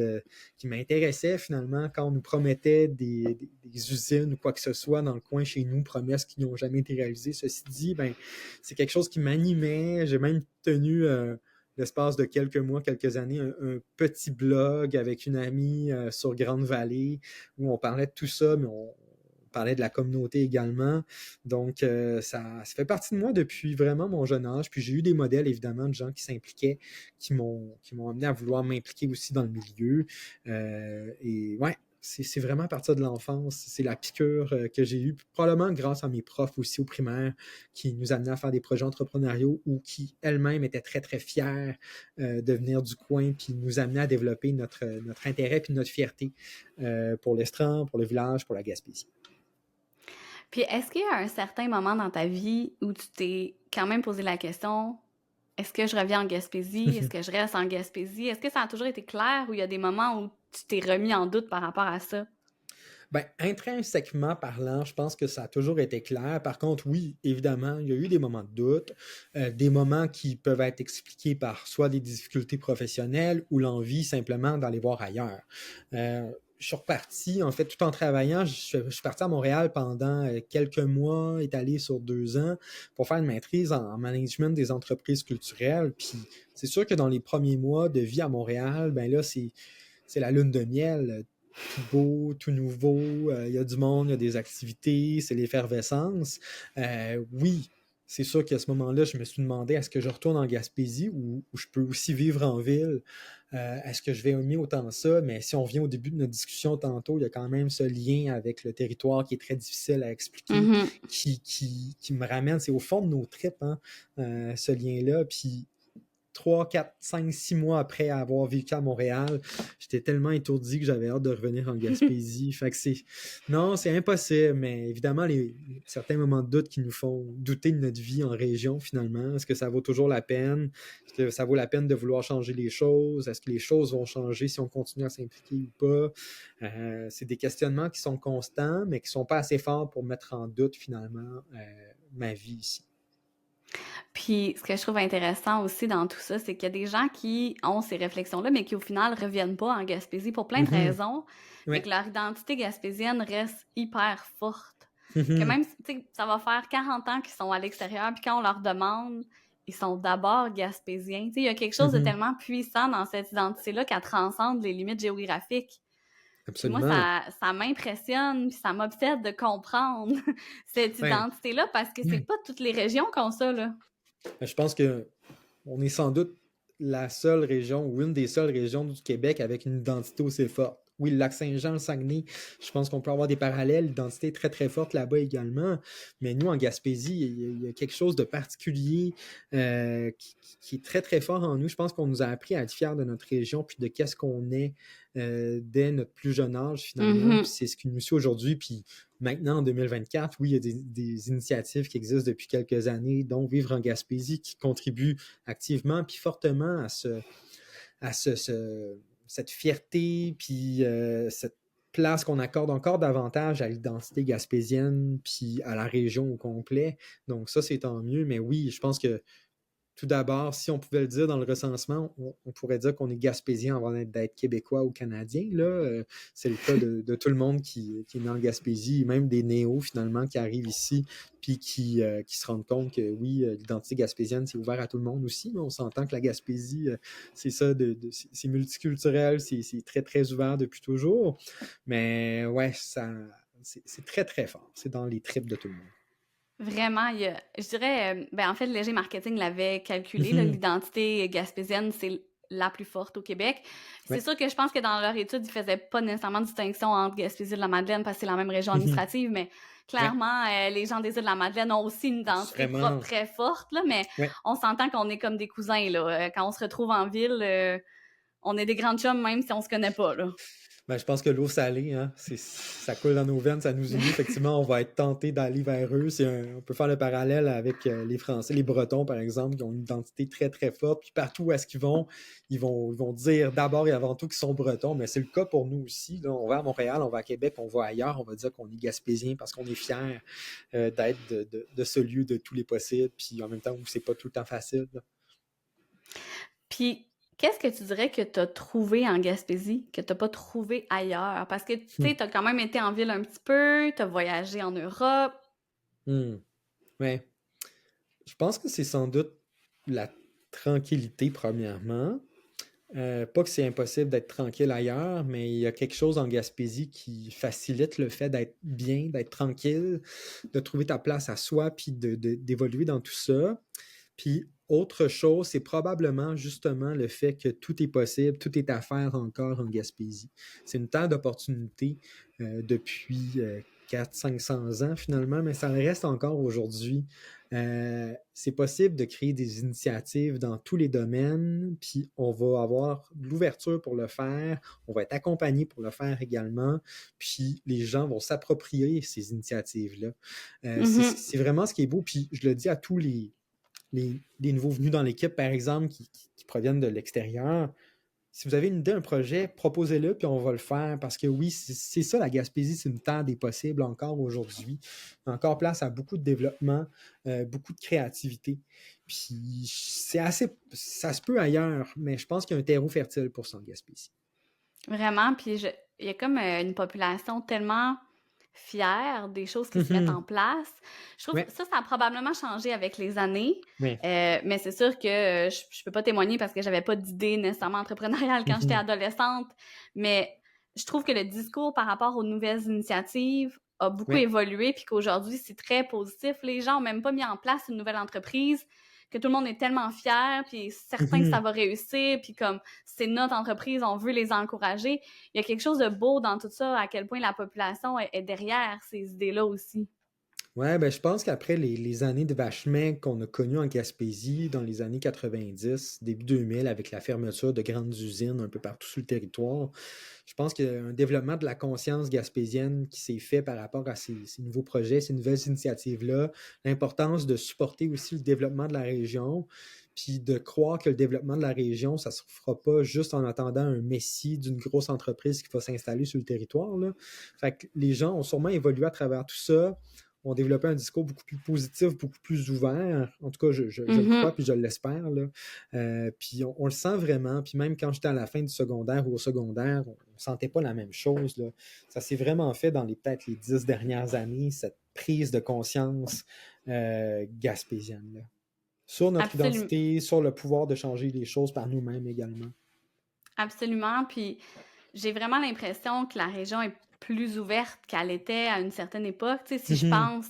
m'intéressaient finalement quand on nous promettait des usines ou quoi que ce soit dans le coin chez nous, promesses qui n'ont jamais été réalisées. Ceci dit, ben, c'est quelque chose qui m'animait. J'ai même tenu l'espace de quelques mois, quelques années, un petit blog avec une amie sur Grande-Vallée où on parlait de tout ça, mais on parlait de la communauté également. Donc, ça fait partie de moi depuis vraiment mon jeune âge. Puis j'ai eu des modèles, évidemment, de gens qui s'impliquaient, qui m'ont amené à vouloir m'impliquer aussi dans le milieu. Et ouais, c'est vraiment à partir de l'enfance. C'est la piqûre que j'ai eue, probablement grâce à mes profs aussi au primaire, qui nous amenaient à faire des projets entrepreneuriaux ou qui elles-mêmes étaient très, très fières de venir du coin puis nous amener à développer notre intérêt puis notre fierté pour l'Estran, pour le village, pour la Gaspésie. Puis est-ce qu'il y a un certain moment dans ta vie où tu t'es quand même posé la question, est-ce que je reviens en Gaspésie? Est-ce que je reste en Gaspésie? Est-ce que ça a toujours été clair ou il y a des moments où tu t'es remis en doute par rapport à ça? Ben, intrinsèquement parlant, je pense que ça a toujours été clair. Par contre, oui, évidemment, il y a eu des moments de doute, des moments qui peuvent être expliqués par soit des difficultés professionnelles ou l'envie simplement d'aller voir ailleurs. Je suis reparti, en fait, tout en travaillant, je suis parti à Montréal pendant quelques mois, étalé sur 2 ans, pour faire une maîtrise en management des entreprises culturelles. Puis c'est sûr que dans les premiers mois de vie à Montréal, ben là, c'est la lune de miel, tout beau, tout nouveau, il y a du monde, il y a des activités, c'est l'effervescence. Oui, c'est sûr qu'à ce moment-là, je me suis demandé est-ce que je retourne en Gaspésie ou je peux aussi vivre en ville? Est-ce que je vais aimer autant ça? Mais si on revient au début de notre discussion tantôt, il y a quand même ce lien avec le territoire qui est très difficile à expliquer, Mhm. qui me ramène, c'est au fond de nos tripes, hein, ce lien-là. Puis 3, 4, 5, 6 mois après avoir vécu à Montréal, j'étais tellement étourdi que j'avais hâte de revenir en Gaspésie. Fait que non, c'est impossible, mais évidemment, certains moments de doute qui nous font douter de notre vie en région, finalement. Est-ce que ça vaut toujours la peine? Est-ce que ça vaut la peine de vouloir changer les choses? Est-ce que les choses vont changer si on continue à s'impliquer ou pas? C'est des questionnements qui sont constants, mais qui ne sont pas assez forts pour mettre en doute, finalement, ma vie ici. Puis, ce que je trouve intéressant aussi dans tout ça, c'est qu'il y a des gens qui ont ces réflexions-là, mais qui au final reviennent pas en Gaspésie pour plein de Mhm. raisons, mais Ouais. que leur identité gaspésienne reste hyper forte. Que Mhm. même, tu sais, ça va faire 40 ans qu'ils sont à l'extérieur, puis quand on leur demande, ils sont d'abord gaspésiens. Tu sais, il y a quelque chose de Mhm. tellement puissant dans cette identité-là qu'elle transcende les limites géographiques. Puis moi, Absolument. ça m'impressionne, puis ça m'obsède de comprendre cette Ben, identité-là, parce que c'est pas toutes les régions qui ont ça, là. je pense que on est sans doute la seule région ou une des seules régions du Québec avec une identité aussi forte. Oui, le Lac-Saint-Jean, le Saguenay, je pense qu'on peut avoir des parallèles. L'identité est très, très forte là-bas également. Mais nous, en Gaspésie, il y a quelque chose de particulier qui est très, très fort en nous. Je pense qu'on nous a appris à être fiers de notre région puis de qu'est-ce qu'on est dès notre plus jeune âge, finalement. Puis Mhm. c'est ce qui nous suit aujourd'hui. Puis maintenant, en 2024, oui, il y a des initiatives qui existent depuis quelques années, dont Vivre en Gaspésie, qui contribuent activement puis fortement à cette fierté puis cette place qu'on accorde encore davantage à l'identité gaspésienne puis à la région au complet. Donc ça, c'est tant mieux. Mais oui, je pense que tout d'abord, si on pouvait le dire dans le recensement, on pourrait dire qu'on est gaspésien avant d'être québécois ou canadien. Là. C'est le cas de tout le monde qui est né en Gaspésie, même des néos finalement qui arrivent ici puis qui se rendent compte que oui, l'identité gaspésienne, c'est ouvert à tout le monde aussi. Mais on s'entend que la Gaspésie, c'est ça, c'est multiculturel, c'est très, très ouvert depuis toujours. Mais ouais, c'est très, très fort. C'est dans les tripes de tout le monde. Vraiment, je dirais, ben en fait, Léger Marketing l'avait calculé, là, l'identité gaspésienne, c'est la plus forte au Québec. C'est Ouais. sûr que je pense que dans leur étude, ils faisaient pas nécessairement de distinction entre Gaspésie et la Madeleine parce que c'est la même région administrative, mais Ouais, Clairement, les gens des Îles-de-la-Madeleine ont aussi une identité propre vraiment. très forte, là, mais Ouais. on s'entend qu'on est comme des cousins, là. Quand on se retrouve en ville, on est des grandes chums même si on se connaît pas, là. Ben, je pense que l'eau salée, hein, ça coule dans nos veines, ça nous unit. Effectivement, on va être tenté d'aller vers eux. On peut faire le parallèle avec les Français, les Bretons, par exemple, qui ont une identité très, très forte. Puis partout où est-ce qu'ils vont, ils vont dire d'abord et avant tout qu'ils sont Bretons. Mais c'est le cas pour nous aussi. Là. On va à Montréal, on va à Québec, on va ailleurs, on va dire qu'on est Gaspésien parce qu'on est fiers d'être de ce lieu de tous les possibles. Puis en même temps, où c'est pas tout le temps facile. Là. Puis, qu'est-ce que tu dirais que tu as trouvé en Gaspésie, que tu n'as pas trouvé ailleurs? Parce que, tu sais, tu as quand même été en ville un petit peu, tu as voyagé en Europe. Hmm. Ouais. Je pense que c'est sans doute la tranquillité, premièrement. Pas que c'est impossible d'être tranquille ailleurs, mais il y a quelque chose en Gaspésie qui facilite le fait d'être bien, d'être tranquille, de trouver ta place à soi, puis d'évoluer dans tout ça. Puis autre chose, c'est probablement justement le fait que tout est possible, tout est à faire encore en Gaspésie. C'est une terre d'opportunité depuis 400-500 ans finalement, mais ça reste encore aujourd'hui. C'est possible de créer des initiatives dans tous les domaines, puis on va avoir de l'ouverture pour le faire, on va être accompagné pour le faire également, puis les gens vont s'approprier ces initiatives-là. Mhm. C'est vraiment ce qui est beau, puis je le dis à tous les nouveaux venus dans l'équipe, par exemple, qui proviennent de l'extérieur, si vous avez une idée, un projet, proposez-le, puis on va le faire. Parce que oui, c'est ça, la Gaspésie, c'est une terre des possibles encore aujourd'hui. Encore place à beaucoup de développement, beaucoup de créativité. Puis c'est assez. Ça se peut ailleurs, mais je pense qu'il y a un terreau fertile pour ça en Gaspésie. Vraiment, puis il y a comme une population tellement fière des choses qui se mettent Mhm. en place. Je trouve que Ouais, ça a probablement changé avec les années, ouais. mais c'est sûr que je peux pas témoigner parce que j'avais pas d'idée nécessairement entrepreneuriale quand j'étais Mhm. adolescente, mais je trouve que le discours par rapport aux nouvelles initiatives a beaucoup Ouais. évolué, puis qu'aujourd'hui, c'est très positif. Les gens ont même pas mis en place une nouvelle entreprise, que tout le monde est tellement fier, puis certain que ça Mhm. va réussir, puis comme c'est notre entreprise, on veut les encourager. Il y a quelque chose de beau dans tout ça, à quel point la population est derrière ces idées-là aussi. Ouais, ben, je pense qu'après les années de vache-maigre qu'on a connues en Gaspésie dans les années 90, début 2000, avec la fermeture de grandes usines un peu partout sur le territoire, je pense qu'il y a un développement de la conscience gaspésienne qui s'est fait par rapport à ces nouveaux projets, ces nouvelles initiatives-là, l'importance de supporter aussi le développement de la région, puis de croire que le développement de la région, ça ne se fera pas juste en attendant un messie d'une grosse entreprise qui va s'installer sur le territoire, là. Fait que les gens ont sûrement évolué à travers tout ça, ont développé un discours beaucoup plus positif, beaucoup plus ouvert. En tout cas, je le crois, Mhm. puis je l'espère. Là. Puis on le sent vraiment. Puis même quand j'étais à la fin du secondaire ou au secondaire, on ne sentait pas la même chose. Là. Ça s'est vraiment fait dans peut-être les 10 dernières années, cette prise de conscience gaspésienne. Là. Sur notre Absolument. identité, sur le pouvoir de changer les choses par nous-mêmes également. Absolument. Puis j'ai vraiment l'impression que la région est plus ouverte qu'elle était à une certaine époque. Tu sais, si je Mhm, pense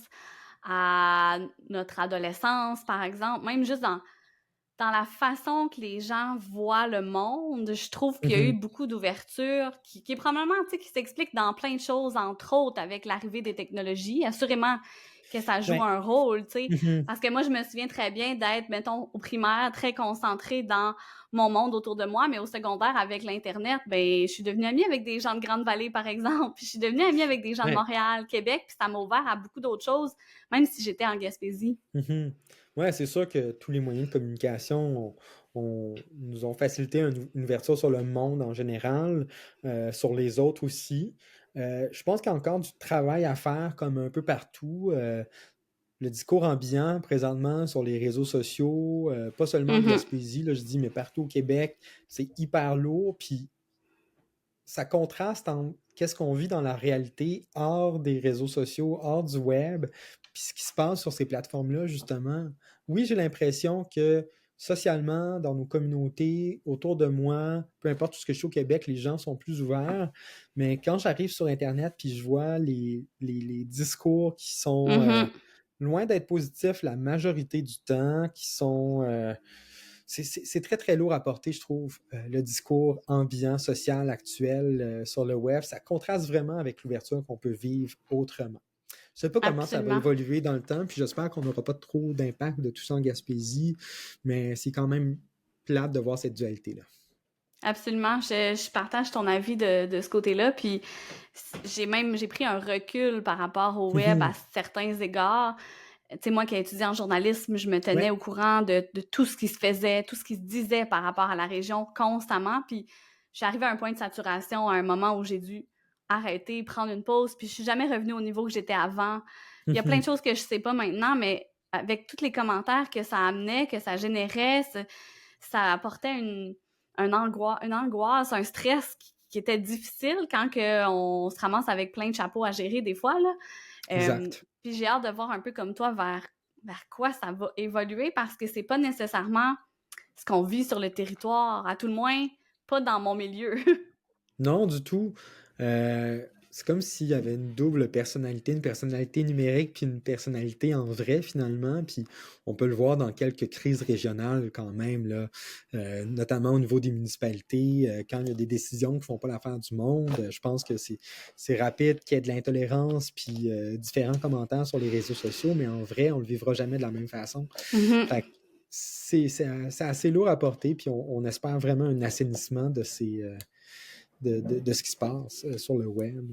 à notre adolescence, par exemple, même juste dans la façon que les gens voient le monde, je trouve qu'il y a eu mhm. beaucoup d'ouverture qui est probablement, tu sais, qui s'explique dans plein de choses, entre autres avec l'arrivée des technologies. Assurément que ça joue Ouais. un rôle, tu sais. Mhm. Parce que moi, je me souviens très bien d'être, mettons, au primaire, très concentrée dans mon monde autour de moi, mais au secondaire, avec l'Internet, ben, je suis devenue amie avec des gens de Grande-Vallée, par exemple, puis je suis devenue amie avec des gens de Ouais. Montréal, Québec, puis ça m'a ouvert à beaucoup d'autres choses, même si j'étais en Gaspésie. Mhm. Ouais, c'est sûr que tous les moyens de communication nous ont facilité une ouverture sur le monde en général, sur les autres aussi. Je pense qu'il y a encore du travail à faire comme un peu partout. Le discours ambiant présentement sur les réseaux sociaux, pas seulement en Mhm. Gaspésie, là, je dis, mais partout au Québec, c'est hyper lourd. Puis ça contraste entre qu'est-ce qu'on vit dans la réalité hors des réseaux sociaux, hors du web, puis ce qui se passe sur ces plateformes-là, justement. Oui, j'ai l'impression que socialement, dans nos communautés, autour de moi, peu importe ce que je suis au Québec, les gens sont plus ouverts. Mais quand j'arrive sur Internet, puis je vois les discours qui sont Mhm. loin d'être positifs la majorité du temps, qui sont c'est très, très lourd à porter, je trouve, le discours ambiant, social, actuel sur le web. Ça contraste vraiment avec l'ouverture qu'on peut vivre autrement. Je sais pas comment ça va Absolument. évoluer dans le temps, puis j'espère qu'on n'aura pas trop d'impact de tout ça en Gaspésie, mais c'est quand même plate de voir cette dualité-là. Absolument, je partage ton avis de ce côté-là, puis j'ai pris un recul par rapport au web à Mhm. certains égards. Tu sais, moi qui ai étudié en journalisme, je me tenais Ouais. au courant de tout ce qui se faisait, tout ce qui se disait par rapport à la région constamment, puis je suis arrivée à un point de saturation, à un moment où j'ai dû arrêter, prendre une pause, puis je suis jamais revenue au niveau que j'étais avant. Il y a plein de Mhm. choses que je sais pas maintenant, mais avec tous les commentaires que ça amenait, que ça générait, ça apportait une angoisse, un stress qui était difficile quand on se ramasse avec plein de chapeaux à gérer des fois, là. Exact. Puis j'ai hâte de voir un peu comme toi vers quoi ça va évoluer parce que c'est pas nécessairement ce qu'on vit sur le territoire, à tout le moins pas dans mon milieu. Non, du tout. C'est comme s'il y avait une personnalité numérique puis une personnalité en vrai finalement. Puis on peut le voir dans quelques crises régionales quand même, là, notamment au niveau des municipalités, quand il y a des décisions qui font pas l'affaire du monde. Je pense que c'est rapide qu'il y ait de l'intolérance puis différents commentaires sur les réseaux sociaux, mais en vrai, on le vivra jamais de la même façon. Mhm. Fait que c'est assez lourd à porter, puis on espère vraiment un assainissement de ce qui se passe sur le web.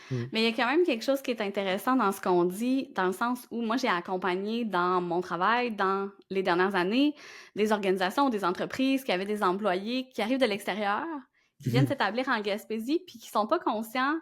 Mm. Mais il y a quand même quelque chose qui est intéressant dans ce qu'on dit, dans le sens où moi j'ai accompagné dans mon travail, dans les dernières années, des organisations, des entreprises qui avaient des employés qui arrivent de l'extérieur, qui viennent Mhm. s'établir en Gaspésie, puis qui sont pas conscients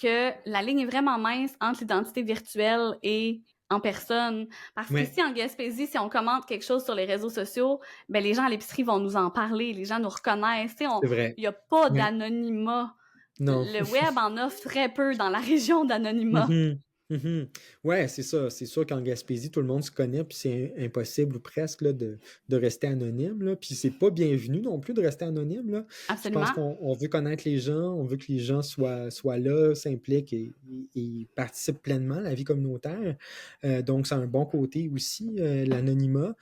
que la ligne est vraiment mince entre l'identité virtuelle et en personne. Parce Ouais, qu'ici, en Gaspésie, si on commente quelque chose sur les réseaux sociaux, ben les gens à l'épicerie vont nous en parler, les gens nous reconnaissent. c'est vrai. Il n'y a pas Ouais. d'anonymat. Non. Le web en offre très peu dans la région d'anonymat. Mhm. Mhm. Ouais, c'est ça. C'est sûr qu'en Gaspésie, tout le monde se connaît, puis c'est impossible ou presque là, de rester anonyme. Là. Puis c'est pas bienvenu non plus de rester anonyme. Là. Je pense Absolument. qu'on veut connaître les gens, on veut que les gens soient là, s'impliquent et participent pleinement à la vie communautaire. Donc, c'est un bon côté aussi, l'anonymat.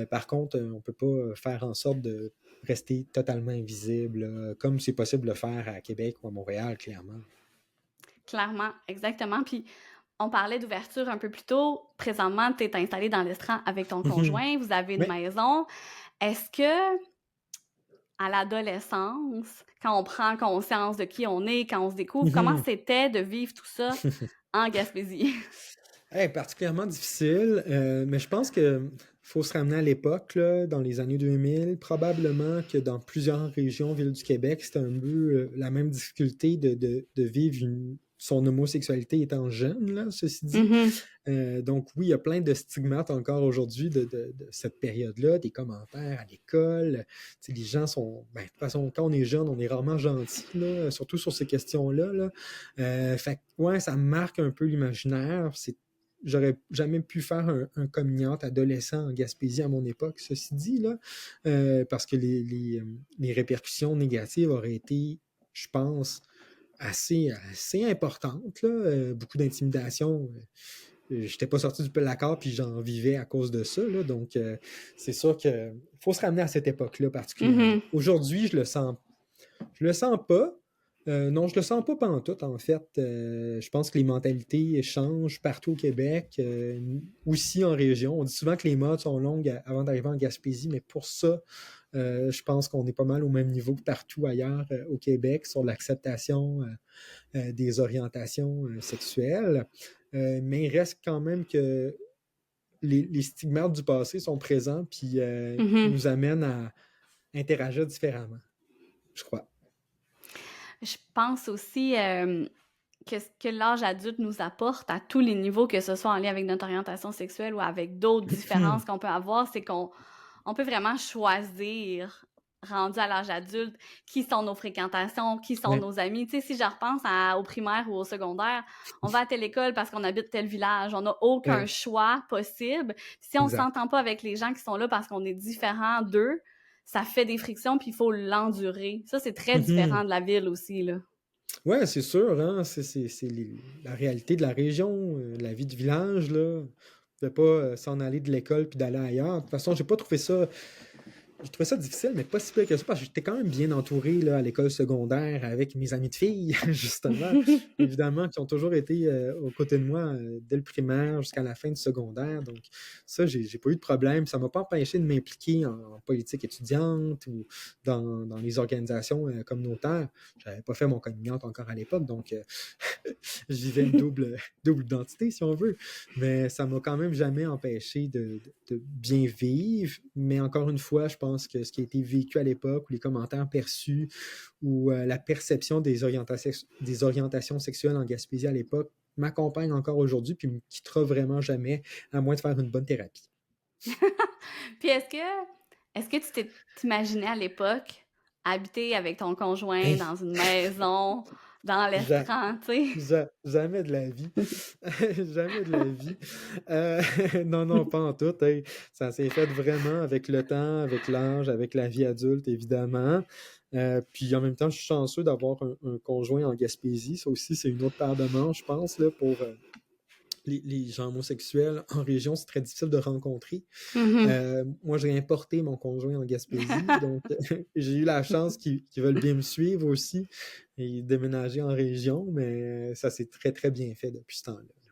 Par contre, on peut pas faire en sorte de rester totalement invisible, là, comme c'est possible de le faire à Québec ou à Montréal, clairement. Clairement, exactement. Puis on parlait d'ouverture un peu plus tôt. Présentement, tu es installé dans l'estran avec ton Mhm. conjoint, vous avez une Oui. maison. Est-ce que à l'adolescence, quand on prend conscience de qui on est, quand on se découvre, comment Mhm. c'était de vivre tout ça en Gaspésie? Particulièrement difficile, mais je pense que faut se ramener à l'époque, là, dans les années 2000, probablement que dans plusieurs régions, villes du Québec, c'était un peu la même difficulté de vivre son homosexualité étant jeune, là, ceci dit. Mhm. Donc oui, il y a plein de stigmates encore aujourd'hui de cette période-là, des commentaires à l'école. Tu sais, les gens sont... Ben, de toute façon, quand on est jeune, on est rarement gentil, là, surtout sur ces questions-là. Là. Fait que, ouais, ça marque un peu l'imaginaire. J'aurais jamais pu faire un coming out adolescent en Gaspésie à mon époque, ceci dit, là, parce que les répercussions négatives auraient été, je pense, assez importantes. Là, beaucoup d'intimidation. J'étais pas sorti du placard puis j'en vivais à cause de ça. Là, donc, c'est sûr qu'il faut se ramener à cette époque-là particulièrement. Mhm. Aujourd'hui, je le sens pas. Non, je le sens pas pantoute, en fait. Je pense que les mentalités changent partout au Québec, aussi en région. On dit souvent que les modes sont longues avant d'arriver en Gaspésie, mais pour ça, je pense qu'on est pas mal au même niveau que partout ailleurs au Québec sur l'acceptation des orientations sexuelles. Mais il reste quand même que les stigmates du passé sont présents puis Mhm. nous amènent à interagir différemment, je crois. Je pense aussi que ce que l'âge adulte nous apporte à tous les niveaux, que ce soit en lien avec notre orientation sexuelle ou avec d'autres différences qu'on peut avoir, c'est qu'on peut vraiment choisir, rendu à l'âge adulte, qui sont nos fréquentations, qui sont Ouais. nos amis. Tu sais, si je repense au primaire ou au secondaire, on va à telle école parce qu'on habite tel village. On n'a aucun Ouais, choix possible. Si on ne exact. s'entend pas avec les gens qui sont là parce qu'on est différent d'eux, ça fait des frictions, puis il faut l'endurer. Ça, c'est très différent Mhm. de la ville aussi, là. Ouais, c'est sûr, hein, la réalité de la région, la vie du village, là. De pas s'en aller de l'école puis d'aller ailleurs. De toute façon, j'ai pas trouvé ça j'ai trouvé ça difficile, mais pas si pire que ça, parce que j'étais quand même bien entouré là, à l'école secondaire avec mes amis de filles, justement, évidemment, qui ont toujours été aux côtés de moi dès le primaire jusqu'à la fin du secondaire. Donc, ça, j'ai pas eu de problème. Ça m'a pas empêché de m'impliquer en politique étudiante ou dans les organisations communautaires. J'avais pas fait mon coming out encore à l'époque, donc je vivais une double identité, si on veut. Mais ça m'a quand même jamais empêché de bien vivre. Mais encore une fois, je pense que ce qui a été vécu à l'époque, ou les commentaires perçus, ou la perception des orientations sexuelles en Gaspésie à l'époque, m'accompagne encore aujourd'hui, puis me quittera vraiment jamais, à moins de faire une bonne thérapie. Puis est-ce que t'imaginais à l'époque habiter avec ton conjoint Hey, dans une maison, dans ja- l'estran, tu sais? jamais de la vie. Jamais de la vie. Euh, non, non, pas en tout. Hey. Ça s'est fait vraiment avec le temps, avec l'âge, avec la vie adulte, évidemment. Puis en même temps, je suis chanceux d'avoir un conjoint en Gaspésie. Ça aussi, c'est une autre paire de manches, je pense, là, pour les gens homosexuels en région. C'est très difficile de rencontrer. Mhm. Moi, j'ai importé mon conjoint en Gaspésie, donc j'ai eu la chance qu'ils veulent bien me suivre aussi et déménager en région, mais ça s'est très, très bien fait depuis ce temps-là.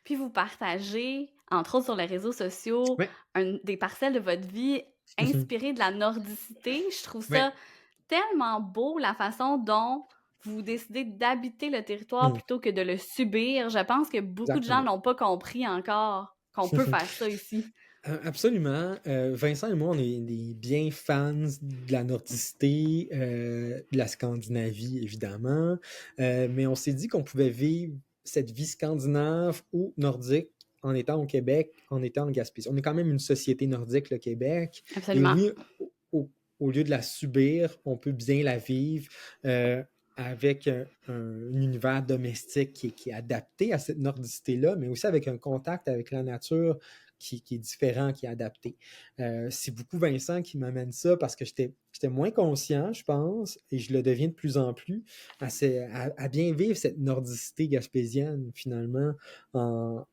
Puis vous partagez, entre autres sur les réseaux sociaux, Ouais. des parcelles de votre vie inspirées de la nordicité. Je trouve Ouais. ça tellement beau, la façon dont vous décidez d'habiter le territoire Mm. plutôt que de le subir. Je pense que beaucoup de gens Exactement. n'ont pas compris encore qu'on peut faire ça ici. Absolument. Vincent et moi, on est des bien fans de la nordicité, de la Scandinavie, évidemment. Mais on s'est dit qu'on pouvait vivre cette vie scandinave ou nordique en étant au Québec, en étant en Gaspésie. On est quand même une société nordique, le Québec. Et Absolument. oui, au lieu de la subir, on peut bien la vivre avec un univers domestique qui est adapté à cette nordicité-là, mais aussi avec un contact avec la nature qui est différent, qui est adapté. C'est beaucoup Vincent qui m'amène ça parce que j'étais moins conscient, je pense, et je le deviens de plus en plus, à bien vivre cette nordicité gaspésienne, finalement, en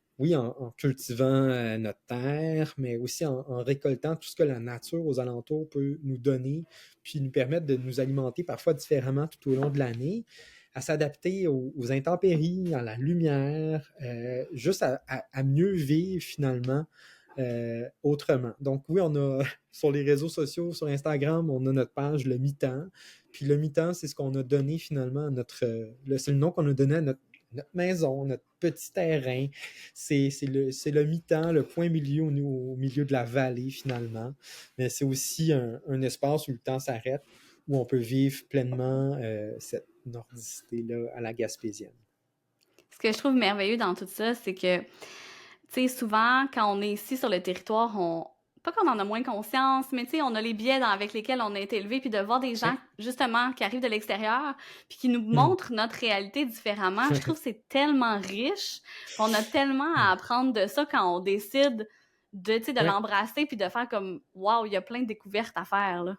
cultivant notre terre, mais aussi en récoltant tout ce que la nature aux alentours peut nous donner, puis nous permettre de nous alimenter parfois différemment tout au long de l'année, à s'adapter aux intempéries, à la lumière, juste à mieux vivre finalement autrement. Donc oui, on a sur les réseaux sociaux, sur Instagram, on a notre page Le Mi-temps. Puis Le Mi-temps, c'est ce qu'on a donné finalement à c'est le nom qu'on a donné à notre maison, notre petit terrain. C'est le mi-temps, le point milieu au milieu de la vallée finalement. Mais c'est aussi un espace où le temps s'arrête, où on peut vivre pleinement cette nordicité-là à la gaspésienne. Ce que je trouve merveilleux dans tout ça, c'est que, tu sais, souvent, quand on est ici sur le territoire, pas qu'on en a moins conscience, mais tu sais, on a les biais avec lesquels on a été élevé, puis de voir des gens, Ouais. justement, qui arrivent de l'extérieur, puis qui nous Mm. montrent notre réalité différemment, je trouve que c'est tellement riche, on a tellement à apprendre de ça quand on décide tu sais, de Ouais. l'embrasser, puis de faire comme, waouh, il y a plein de découvertes à faire, là.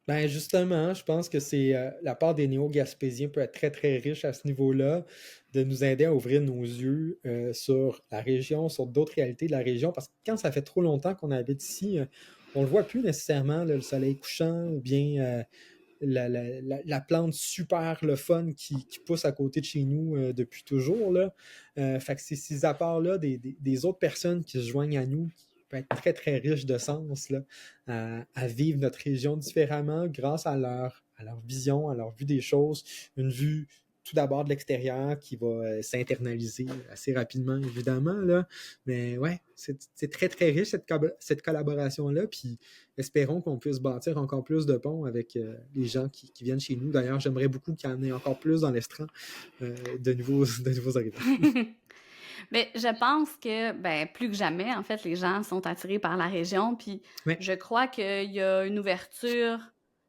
Ben justement, je pense que c'est la part des néo-gaspésiens peut être très très riche à ce niveau-là, de nous aider à ouvrir nos yeux sur la région, sur d'autres réalités de la région, parce que quand ça fait trop longtemps qu'on habite ici, on le voit plus nécessairement, là, le soleil couchant ou bien la plante super le fun qui pousse à côté de chez nous depuis toujours. Là. Fait que c'est ces apports-là des autres personnes qui se joignent à nous qui peut être très, très riche de sens là, à vivre notre région différemment grâce à leur vision, à leur vue des choses, une vue tout d'abord de l'extérieur qui va s'internaliser assez rapidement, évidemment. Là. Mais ouais, c'est très, très riche cette collaboration-là. Puis espérons qu'on puisse bâtir encore plus de ponts avec les gens qui viennent chez nous. D'ailleurs, j'aimerais beaucoup qu'il y en ait encore plus dans l'estran de nouveaux arrivants. Mais je pense que, ben, plus que jamais, en fait, les gens sont attirés par la région, puis Ouais. je crois qu'il y a une ouverture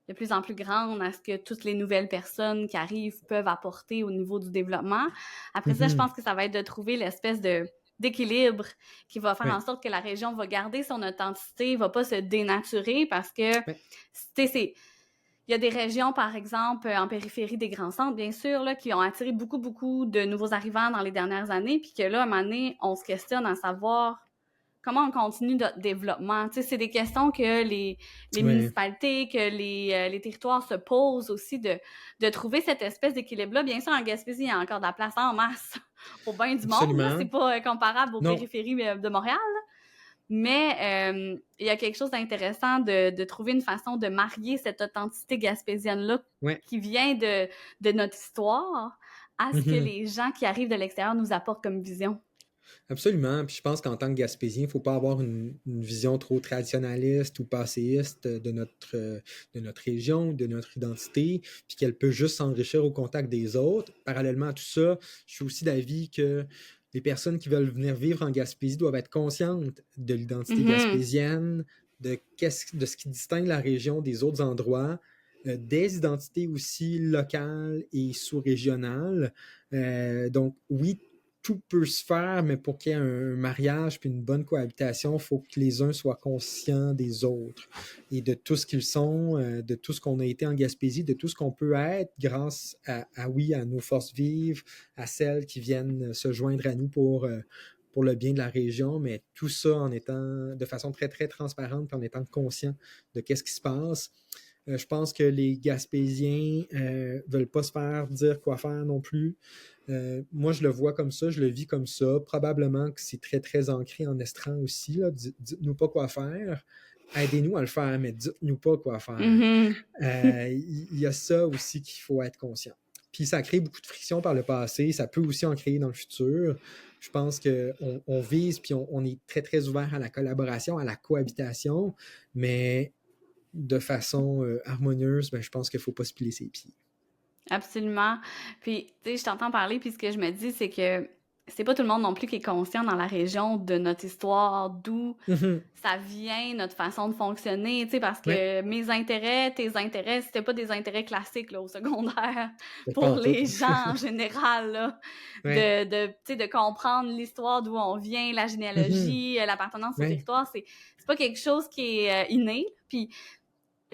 de plus en plus grande à ce que toutes les nouvelles personnes qui arrivent peuvent apporter au niveau du développement. Après ça, je Mm-hmm. pense que ça va être de trouver l'espèce d'équilibre qui va faire en Ouais. sorte que la région va garder son authenticité, va pas se dénaturer parce que, tu Ouais. sais, il y a des régions, par exemple, en périphérie des grands centres, bien sûr, là, qui ont attiré beaucoup, beaucoup de nouveaux arrivants dans les dernières années, puis que là, à un moment donné, on se questionne à savoir comment on continue notre développement? Tu sais, c'est des questions que les Ouais. municipalités, que les territoires se posent aussi, de trouver cette espèce d'équilibre-là. Bien sûr, en Gaspésie, il y a encore de la place en masse pour bien du monde, là. C'est Absolument. pas comparable aux Non. périphéries de Montréal, là. Mais il y a quelque chose d'intéressant de trouver une façon de marier cette authenticité gaspésienne-là Ouais. qui vient de notre histoire à ce que Mhm. les gens qui arrivent de l'extérieur nous apportent comme vision. Absolument. Puis je pense qu'en tant que Gaspésien, il ne faut pas avoir une vision trop traditionnaliste ou passéiste de notre région, de notre identité, puis qu'elle peut juste s'enrichir au contact des autres. Parallèlement à tout ça, je suis aussi d'avis que les personnes qui veulent venir vivre en Gaspésie doivent être conscientes de l'identité gaspésienne, de ce qui distingue la région des autres endroits, des identités aussi locales et sous-régionales. Donc oui, tout peut se faire, mais pour qu'il y ait un mariage puis une bonne cohabitation, il faut que les uns soient conscients des autres et de tout ce qu'ils sont, de tout ce qu'on a été en Gaspésie, de tout ce qu'on peut être grâce oui, à nos forces vives, à celles qui viennent se joindre à nous pour le bien de la région, mais tout ça en étant de façon très, très transparente puis en étant conscient de qu'est-ce qui se passe. Je pense que les Gaspésiens veulent pas se faire dire quoi faire non plus. Moi, je le vois comme ça, je le vis comme ça. Probablement que c'est très, très ancré en estran aussi. Là. Dites-nous pas quoi faire. Aidez-nous à le faire, mais dites-nous pas quoi faire. Il y a ça aussi qu'il faut être conscient. Puis ça crée beaucoup de friction par le passé. Ça peut aussi en créer dans le futur. Je pense qu'on vise, puis on est très, très ouvert à la collaboration, à la cohabitation, mais de façon harmonieuse, ben, je pense qu'il ne faut pas se piler ses pieds. Absolument. Puis, tu sais, je t'entends parler, puis ce que je me dis, c'est que c'est pas tout le monde non plus qui est conscient dans la région de notre histoire, d'où ça vient, notre façon de fonctionner, tu sais, parce Ouais, que mes intérêts, tes intérêts, c'était pas des intérêts classiques, là, au secondaire, pas pour en tout. les gens en général, là, Ouais. tu sais, de comprendre l'histoire d'où on vient, la généalogie, l'appartenance au Ouais. territoire, c'est pas quelque chose qui est inné, puis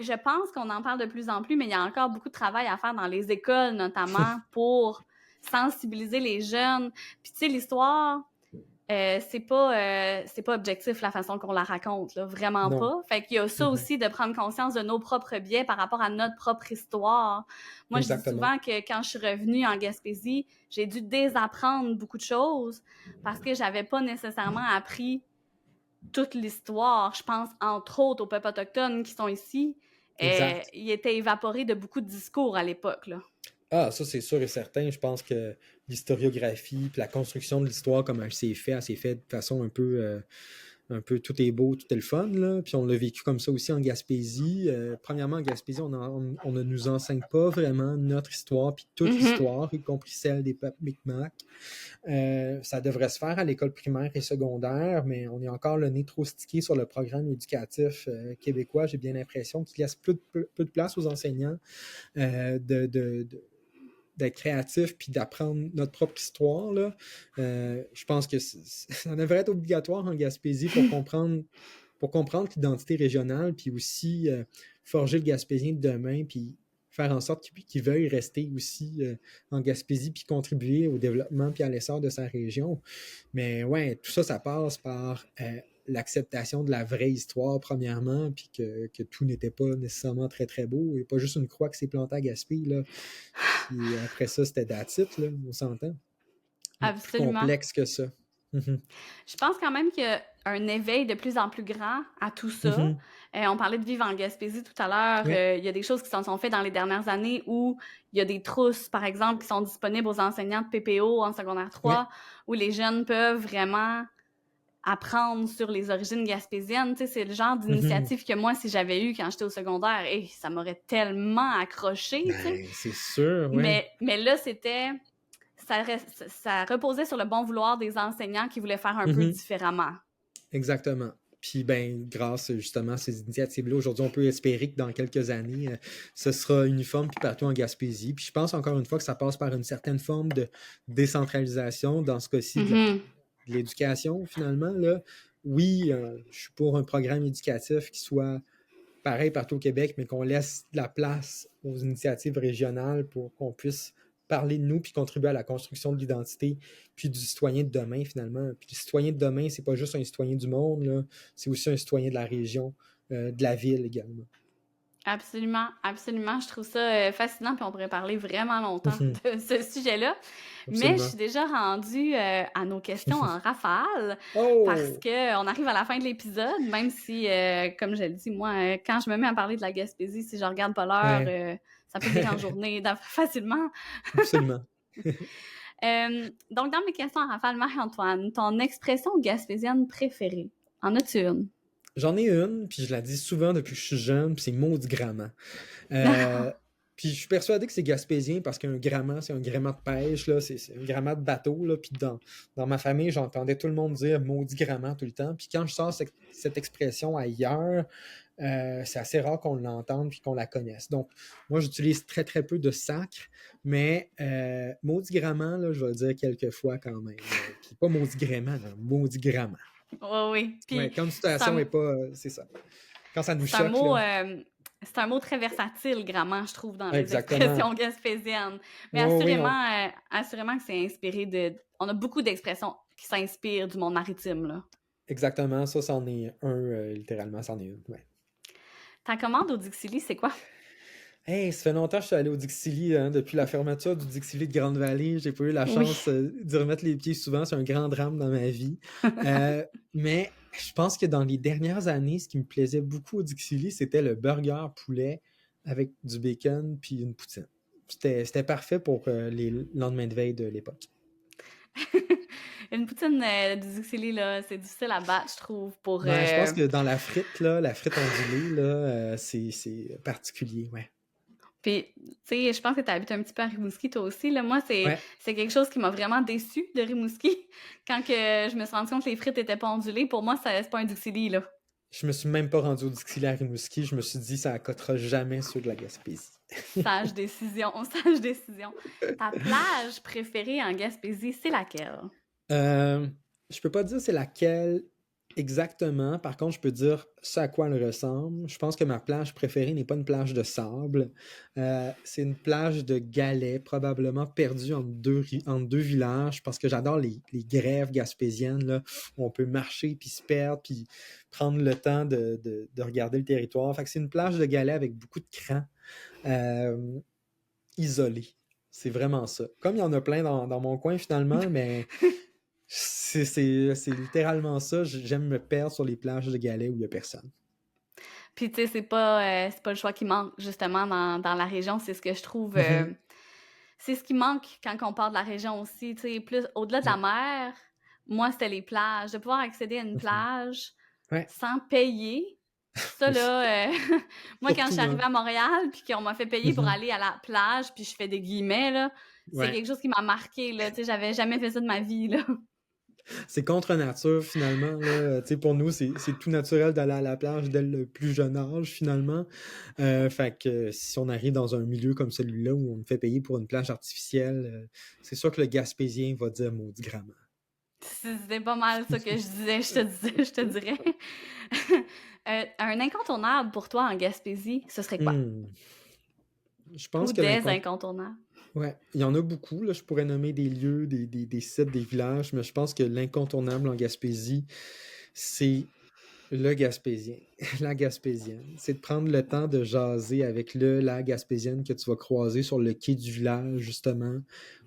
je pense qu'on en parle de plus en plus, mais il y a encore beaucoup de travail à faire dans les écoles, notamment, pour sensibiliser les jeunes. Puis, tu sais, l'histoire, c'est pas objectif la façon qu'on la raconte, là, vraiment Non. pas. Fait qu'il y a ça aussi de prendre conscience de nos propres biais par rapport à notre propre histoire. Moi, je dis Exactement. souvent que quand je suis revenue en Gaspésie, j'ai dû désapprendre beaucoup de choses parce que j'avais pas nécessairement appris toute l'histoire. Je pense, entre autres, aux peuples autochtones qui sont ici. Exact. Il était évaporé de beaucoup de discours à l'époque, là. Ah, ça, c'est sûr et certain. Je pense que l'historiographie puis la construction de l'histoire, comme elle s'est fait de façon un peu tout est beau, tout est le fun, là. Puis on l'a vécu comme ça aussi en Gaspésie. Premièrement, en Gaspésie, on ne nous enseigne pas vraiment notre histoire, puis toute l'histoire, y compris celle des peuples Micmac. Ça devrait se faire à l'école primaire et secondaire, mais on est encore le nez trop stické sur le programme éducatif québécois. J'ai bien l'impression qu'il laisse peu de place aux enseignants d'être créatifs puis d'apprendre notre propre histoire. Là. Je pense que ça devrait être obligatoire en Gaspésie pour comprendre l'identité régionale, puis aussi forger le Gaspésien de demain, puis faire en sorte qu'il veuille rester aussi en Gaspésie, puis contribuer au développement, puis à l'essor de sa région. Mais ouais, tout ça, ça passe par l'acceptation de la vraie histoire, premièrement, puis que tout n'était pas nécessairement très, très beau, et pas juste une croix qui s'est plantée à Gaspé, là. Puis après ça, c'était that's it, là, on s'entend. Mais plus Absolument. complexe que ça. Je pense quand même qu'il y a un éveil de plus en plus grand à tout ça. On parlait de vivre en Gaspésie tout à l'heure. Ouais, Il y a des choses qui s'en sont faites dans les dernières années où il y a des trousses, par exemple, qui sont disponibles aux enseignants de PPO en secondaire ouais. 3, où les jeunes peuvent vraiment apprendre sur les origines gaspésiennes. Tu sais, c'est le genre d'initiative que moi, si j'avais eu quand j'étais au secondaire, ça m'aurait tellement accroché, tu sais. Ben, c'est sûr, ouais. Mais là, c'était... Ça reposait sur le bon vouloir des enseignants qui voulaient faire un peu différemment. Exactement. Puis, ben, grâce justement à ces initiatives-là, aujourd'hui, on peut espérer que dans quelques années, ce sera uniforme puis partout en Gaspésie. Puis, je pense encore une fois que ça passe par une certaine forme de décentralisation, dans ce cas-ci, de l'éducation, finalement. Là. Oui, je suis pour un programme éducatif qui soit pareil partout au Québec, mais qu'on laisse de la place aux initiatives régionales pour qu'on puisse parler de nous puis contribuer à la construction de l'identité puis du citoyen de demain, finalement. Puis le citoyen de demain, c'est pas juste un citoyen du monde, là, c'est aussi un citoyen de la région, de la ville également. Absolument, absolument. Je trouve ça fascinant, puis on pourrait parler vraiment longtemps Mhm. de ce sujet-là. Mais je Absolument. suis déjà rendue à nos questions en rafale parce Oh! que on arrive à la fin de l'épisode, même si, comme je le dis, moi, quand je me mets à parler de la Gaspésie, si je regarde pas l'heure, Ouais, ça peut virer en journée facilement. absolument. Donc, dans mes questions en rafale, Marie-Antoine, ton expression gaspésienne préférée, en as-tu une? J'en ai une, puis je la dis souvent depuis que je suis jeune, puis c'est maudit gramment. Euh, Puis je suis persuadé que c'est gaspésien parce qu'un gramment, c'est un gréement de pêche, là, c'est un gréement de bateau. Là, puis dans ma famille, j'entendais tout le monde dire maudit gramment tout le temps. Puis quand je sors cette expression ailleurs, c'est assez rare qu'on l'entende puis qu'on la connaisse. Donc, moi, j'utilise très, très peu de sacre, mais maudit gramment, là, je vais le dire quelques fois quand même. Puis pas maudit gréement, là, maudit gramment. Oui, oui. Ouais, Puis, quand une c'est situation un, est pas. C'est ça. Quand ça nous C'est un choque, là. mot, c'est un mot très versatile, gramment, je trouve, dans les Exactement. expressions gaspésiennes. Mais Oui, oui, assurément que c'est inspiré de... On a beaucoup d'expressions qui s'inspirent du monde maritime, là. exactement. Ça, c'en est un, littéralement, c'en est une. Ouais. Ta commande au Dixili, c'est quoi? Hey, ça fait longtemps que je suis allé au Dixili, hein, depuis la fermeture du Dixili de Grande-Vallée. J'ai pas eu la Oui. chance d'y remettre les pieds souvent. C'est un grand drame dans ma vie. Mais je pense que dans les dernières années, ce qui me plaisait beaucoup au Dixili, c'était le burger poulet avec du bacon puis une poutine. C'était parfait pour les lendemains de veille de l'époque. Une poutine du Dixili, là, c'est difficile à battre, je trouve, pour... Ouais, je pense que dans la frite, là, la frite ondulée, là, c'est particulier, ouais. Puis, tu sais, je pense que tu habites un petit peu à Rimouski, toi aussi. Là. Moi, Ouais, c'est quelque chose qui m'a vraiment déçue de Rimouski. Quand que je me suis rendu compte que les frites étaient pas ondulées, pour moi, c'est pas un Dixili, là. je me suis même pas rendu au Dixili à Rimouski. Je me suis dit, ça accotera jamais ceux de la Gaspésie. Sage décision, sage décision. Ta plage préférée en Gaspésie, c'est laquelle? Euh, je peux pas dire c'est laquelle exactement. Par contre, je peux dire ce à quoi elle ressemble. Je pense que ma plage préférée n'est pas une plage de sable. C'est une plage de galets, probablement perdue entre deux villages, parce que j'adore les grèves gaspésiennes, là, où on peut marcher, puis se perdre, puis prendre le temps de regarder le territoire. Fait que c'est une plage de galets avec beaucoup de crans, euh, isolés. C'est vraiment ça. Comme il y en a plein dans mon coin finalement, mais c'est littéralement ça. J'aime me perdre sur les plages de galets où il n'y a personne. Puis, tu sais, c'est pas le choix qui manque, justement, dans la région. C'est ce que je trouve... Mhm. c'est ce qui manque quand on part de la région aussi. Tu sais, plus au-delà de la Ouais. mer, moi, c'était les plages. De pouvoir accéder à une Mhm. plage Ouais. sans payer. Ça, Oui. là, moi, quand je suis Surtout, arrivée hein. à Montréal, puis qu'on m'a fait payer pour Mhm. aller à la plage, puis je fais des guillemets, là, c'est Ouais. quelque chose qui m'a marqué, là. Tu sais, j'avais jamais fait ça de ma vie, là. C'est contre nature finalement. Là. Tu sais, pour nous, c'est tout naturel d'aller à la plage dès le plus jeune âge finalement. Fait que si on arrive dans un milieu comme celui-là où on me fait payer pour une plage artificielle, c'est sûr que le Gaspésien va dire maudit grammaire. C'était pas mal ça que je disais, je te dirais. Un incontournable pour toi en Gaspésie, ce serait quoi? Hmm. Je Ou pense que des incontournables? ouais, il y en a beaucoup. Là. Je pourrais nommer des lieux, des sites, des villages, mais je pense que l'incontournable en Gaspésie, c'est le Gaspésien, la Gaspésienne. C'est de prendre le temps de jaser avec la Gaspésienne que tu vas croiser sur le quai du village, justement,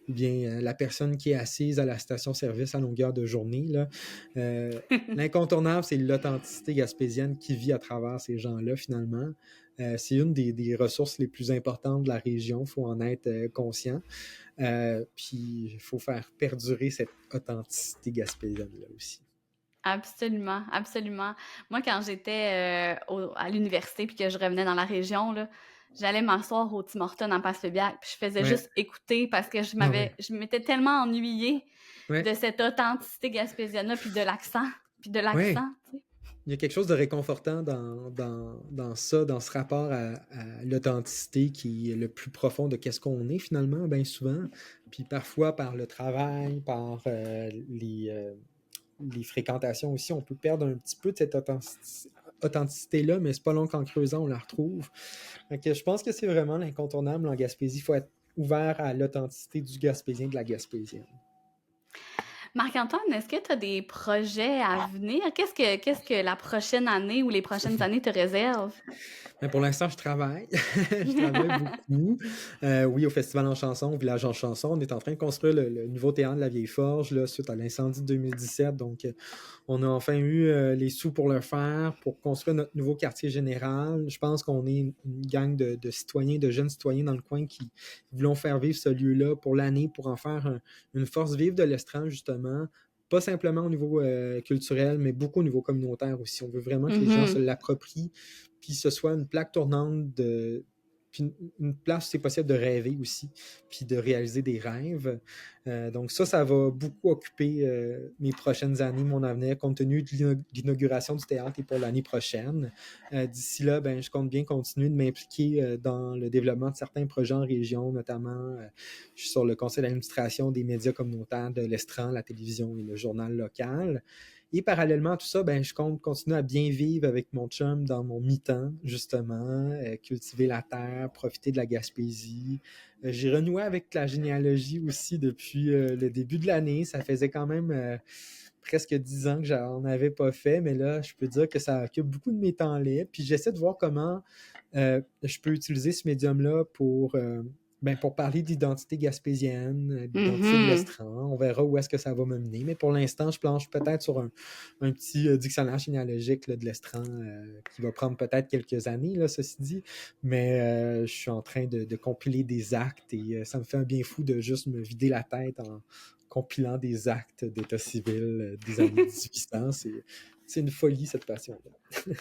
ou bien la personne qui est assise à la station-service à longueur de journée. Là. Euh, L'incontournable, c'est l'authenticité gaspésienne qui vit à travers ces gens-là, finalement. C'est une des ressources les plus importantes de la région, il faut en être conscient. Puis il faut faire perdurer cette authenticité gaspésienne-là aussi. Absolument, absolument. Moi, quand j'étais à l'université puis que je revenais dans la région, là, j'allais m'asseoir au Tim Hortons en Passepébiac, puis je faisais Ouais, juste écouter parce que ah ouais, je m'étais tellement ennuyée ouais, de cette authenticité gaspésienne-là, puis de ouais. l'accent, tu sais. Il y a quelque chose de réconfortant dans ça, dans ce rapport à l'authenticité qui est le plus profond de qu'est-ce qu'on est finalement, bien souvent. Puis parfois par le travail, par les fréquentations aussi, on peut perdre un petit peu de cette authenticité-là, mais c'est pas long qu'en creusant, on la retrouve. Donc, je pense que c'est vraiment l'incontournable en Gaspésie. Il faut être ouvert à l'authenticité du Gaspésien, de la Gaspésienne. Marc-Antoine, est-ce que tu as des projets à venir? Qu'est-ce que la prochaine année ou les prochaines années te réservent? Mais pour l'instant, je travaille. Je travaille beaucoup. Oui, au Festival en chanson, au Village en chanson, on est en train de construire le nouveau théâtre de la Vieille Forge là, suite à l'incendie de 2017. Donc, on a enfin eu les sous pour le faire, pour construire notre nouveau quartier général. Je pense qu'on est une gang de citoyens, de jeunes citoyens dans le coin qui voulons faire vivre ce lieu-là pour l'année, pour en faire une force vive de l'Estran, justement. Pas simplement au niveau culturel, mais beaucoup au niveau communautaire aussi. On veut vraiment que les gens se l'approprient, puis ce soit une plaque tournante puis une place où c'est possible de rêver aussi, puis de réaliser des rêves. Donc ça va beaucoup occuper mes prochaines années, mon avenir, compte tenu de l'inauguration du théâtre et pour l'année prochaine. D'ici là, je compte bien continuer de m'impliquer dans le développement de certains projets en région, notamment je suis sur le conseil d'administration des médias communautaires de l'Estran, la télévision et le journal local. Et parallèlement à tout ça, je compte continuer à bien vivre avec mon chum dans mon mi-temps, justement, cultiver la terre, profiter de la Gaspésie. J'ai renoué avec la généalogie aussi depuis le début de l'année. Ça faisait quand même presque 10 ans que j'en avais pas fait, mais là, je peux dire que ça occupe beaucoup de mes temps libres. Puis j'essaie de voir comment je peux utiliser ce médium-là pour parler d'identité gaspésienne, d'identité de l'Estran. On verra où est-ce que ça va me mener. Mais pour l'instant, je planche peut-être sur un petit dictionnaire généalogique là, de l'Estran qui va prendre peut-être quelques années, là, ceci dit. Mais je suis en train de compiler des actes et ça me fait un bien fou de juste me vider la tête en compilant des actes d'état civil des années 1800. C'est une folie, cette passion-là.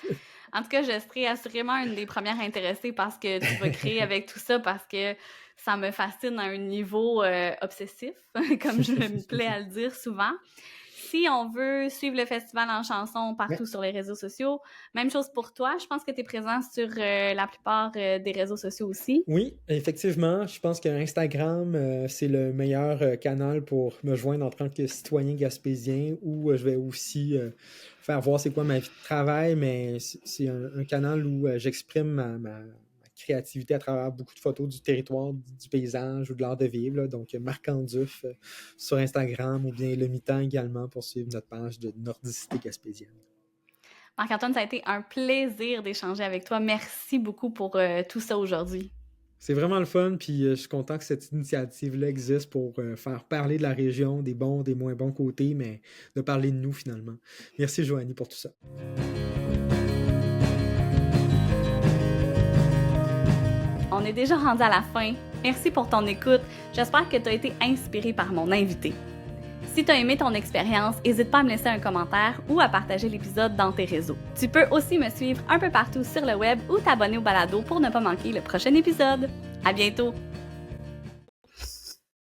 En tout cas, je serai assurément une des premières intéressées par ce que tu vas créer avec tout ça parce que ça me fascine à un niveau obsessif, comme je me plais à le dire souvent. Si on veut suivre le festival en chanson partout sur les réseaux sociaux, même chose pour toi. Je pense que tu es présent sur la plupart des réseaux sociaux aussi. Oui, effectivement. Je pense que Instagram, c'est le meilleur canal pour me joindre en tant que citoyen gaspésien où je vais aussi faire voir c'est quoi ma vie de travail, mais c'est un canal où j'exprime ma créativité à travers beaucoup de photos du territoire, du paysage ou de l'art de vivre. Là. Donc, Marc Anduf sur Instagram ou bien Le Mi-temps également pour suivre notre page de Nordicité gaspésienne. Marc-Antoine, ça a été un plaisir d'échanger avec toi. Merci beaucoup pour tout ça aujourd'hui. C'est vraiment le fun, puis je suis content que cette initiative-là existe pour faire parler de la région, des bons, des moins bons côtés, mais de parler de nous finalement. Merci Joanie pour tout ça. On est déjà rendu à la fin. Merci pour ton écoute. J'espère que tu as été inspiré par mon invité. Si tu as aimé ton expérience, n'hésite pas à me laisser un commentaire ou à partager l'épisode dans tes réseaux. Tu peux aussi me suivre un peu partout sur le web ou t'abonner au balado pour ne pas manquer le prochain épisode. À bientôt!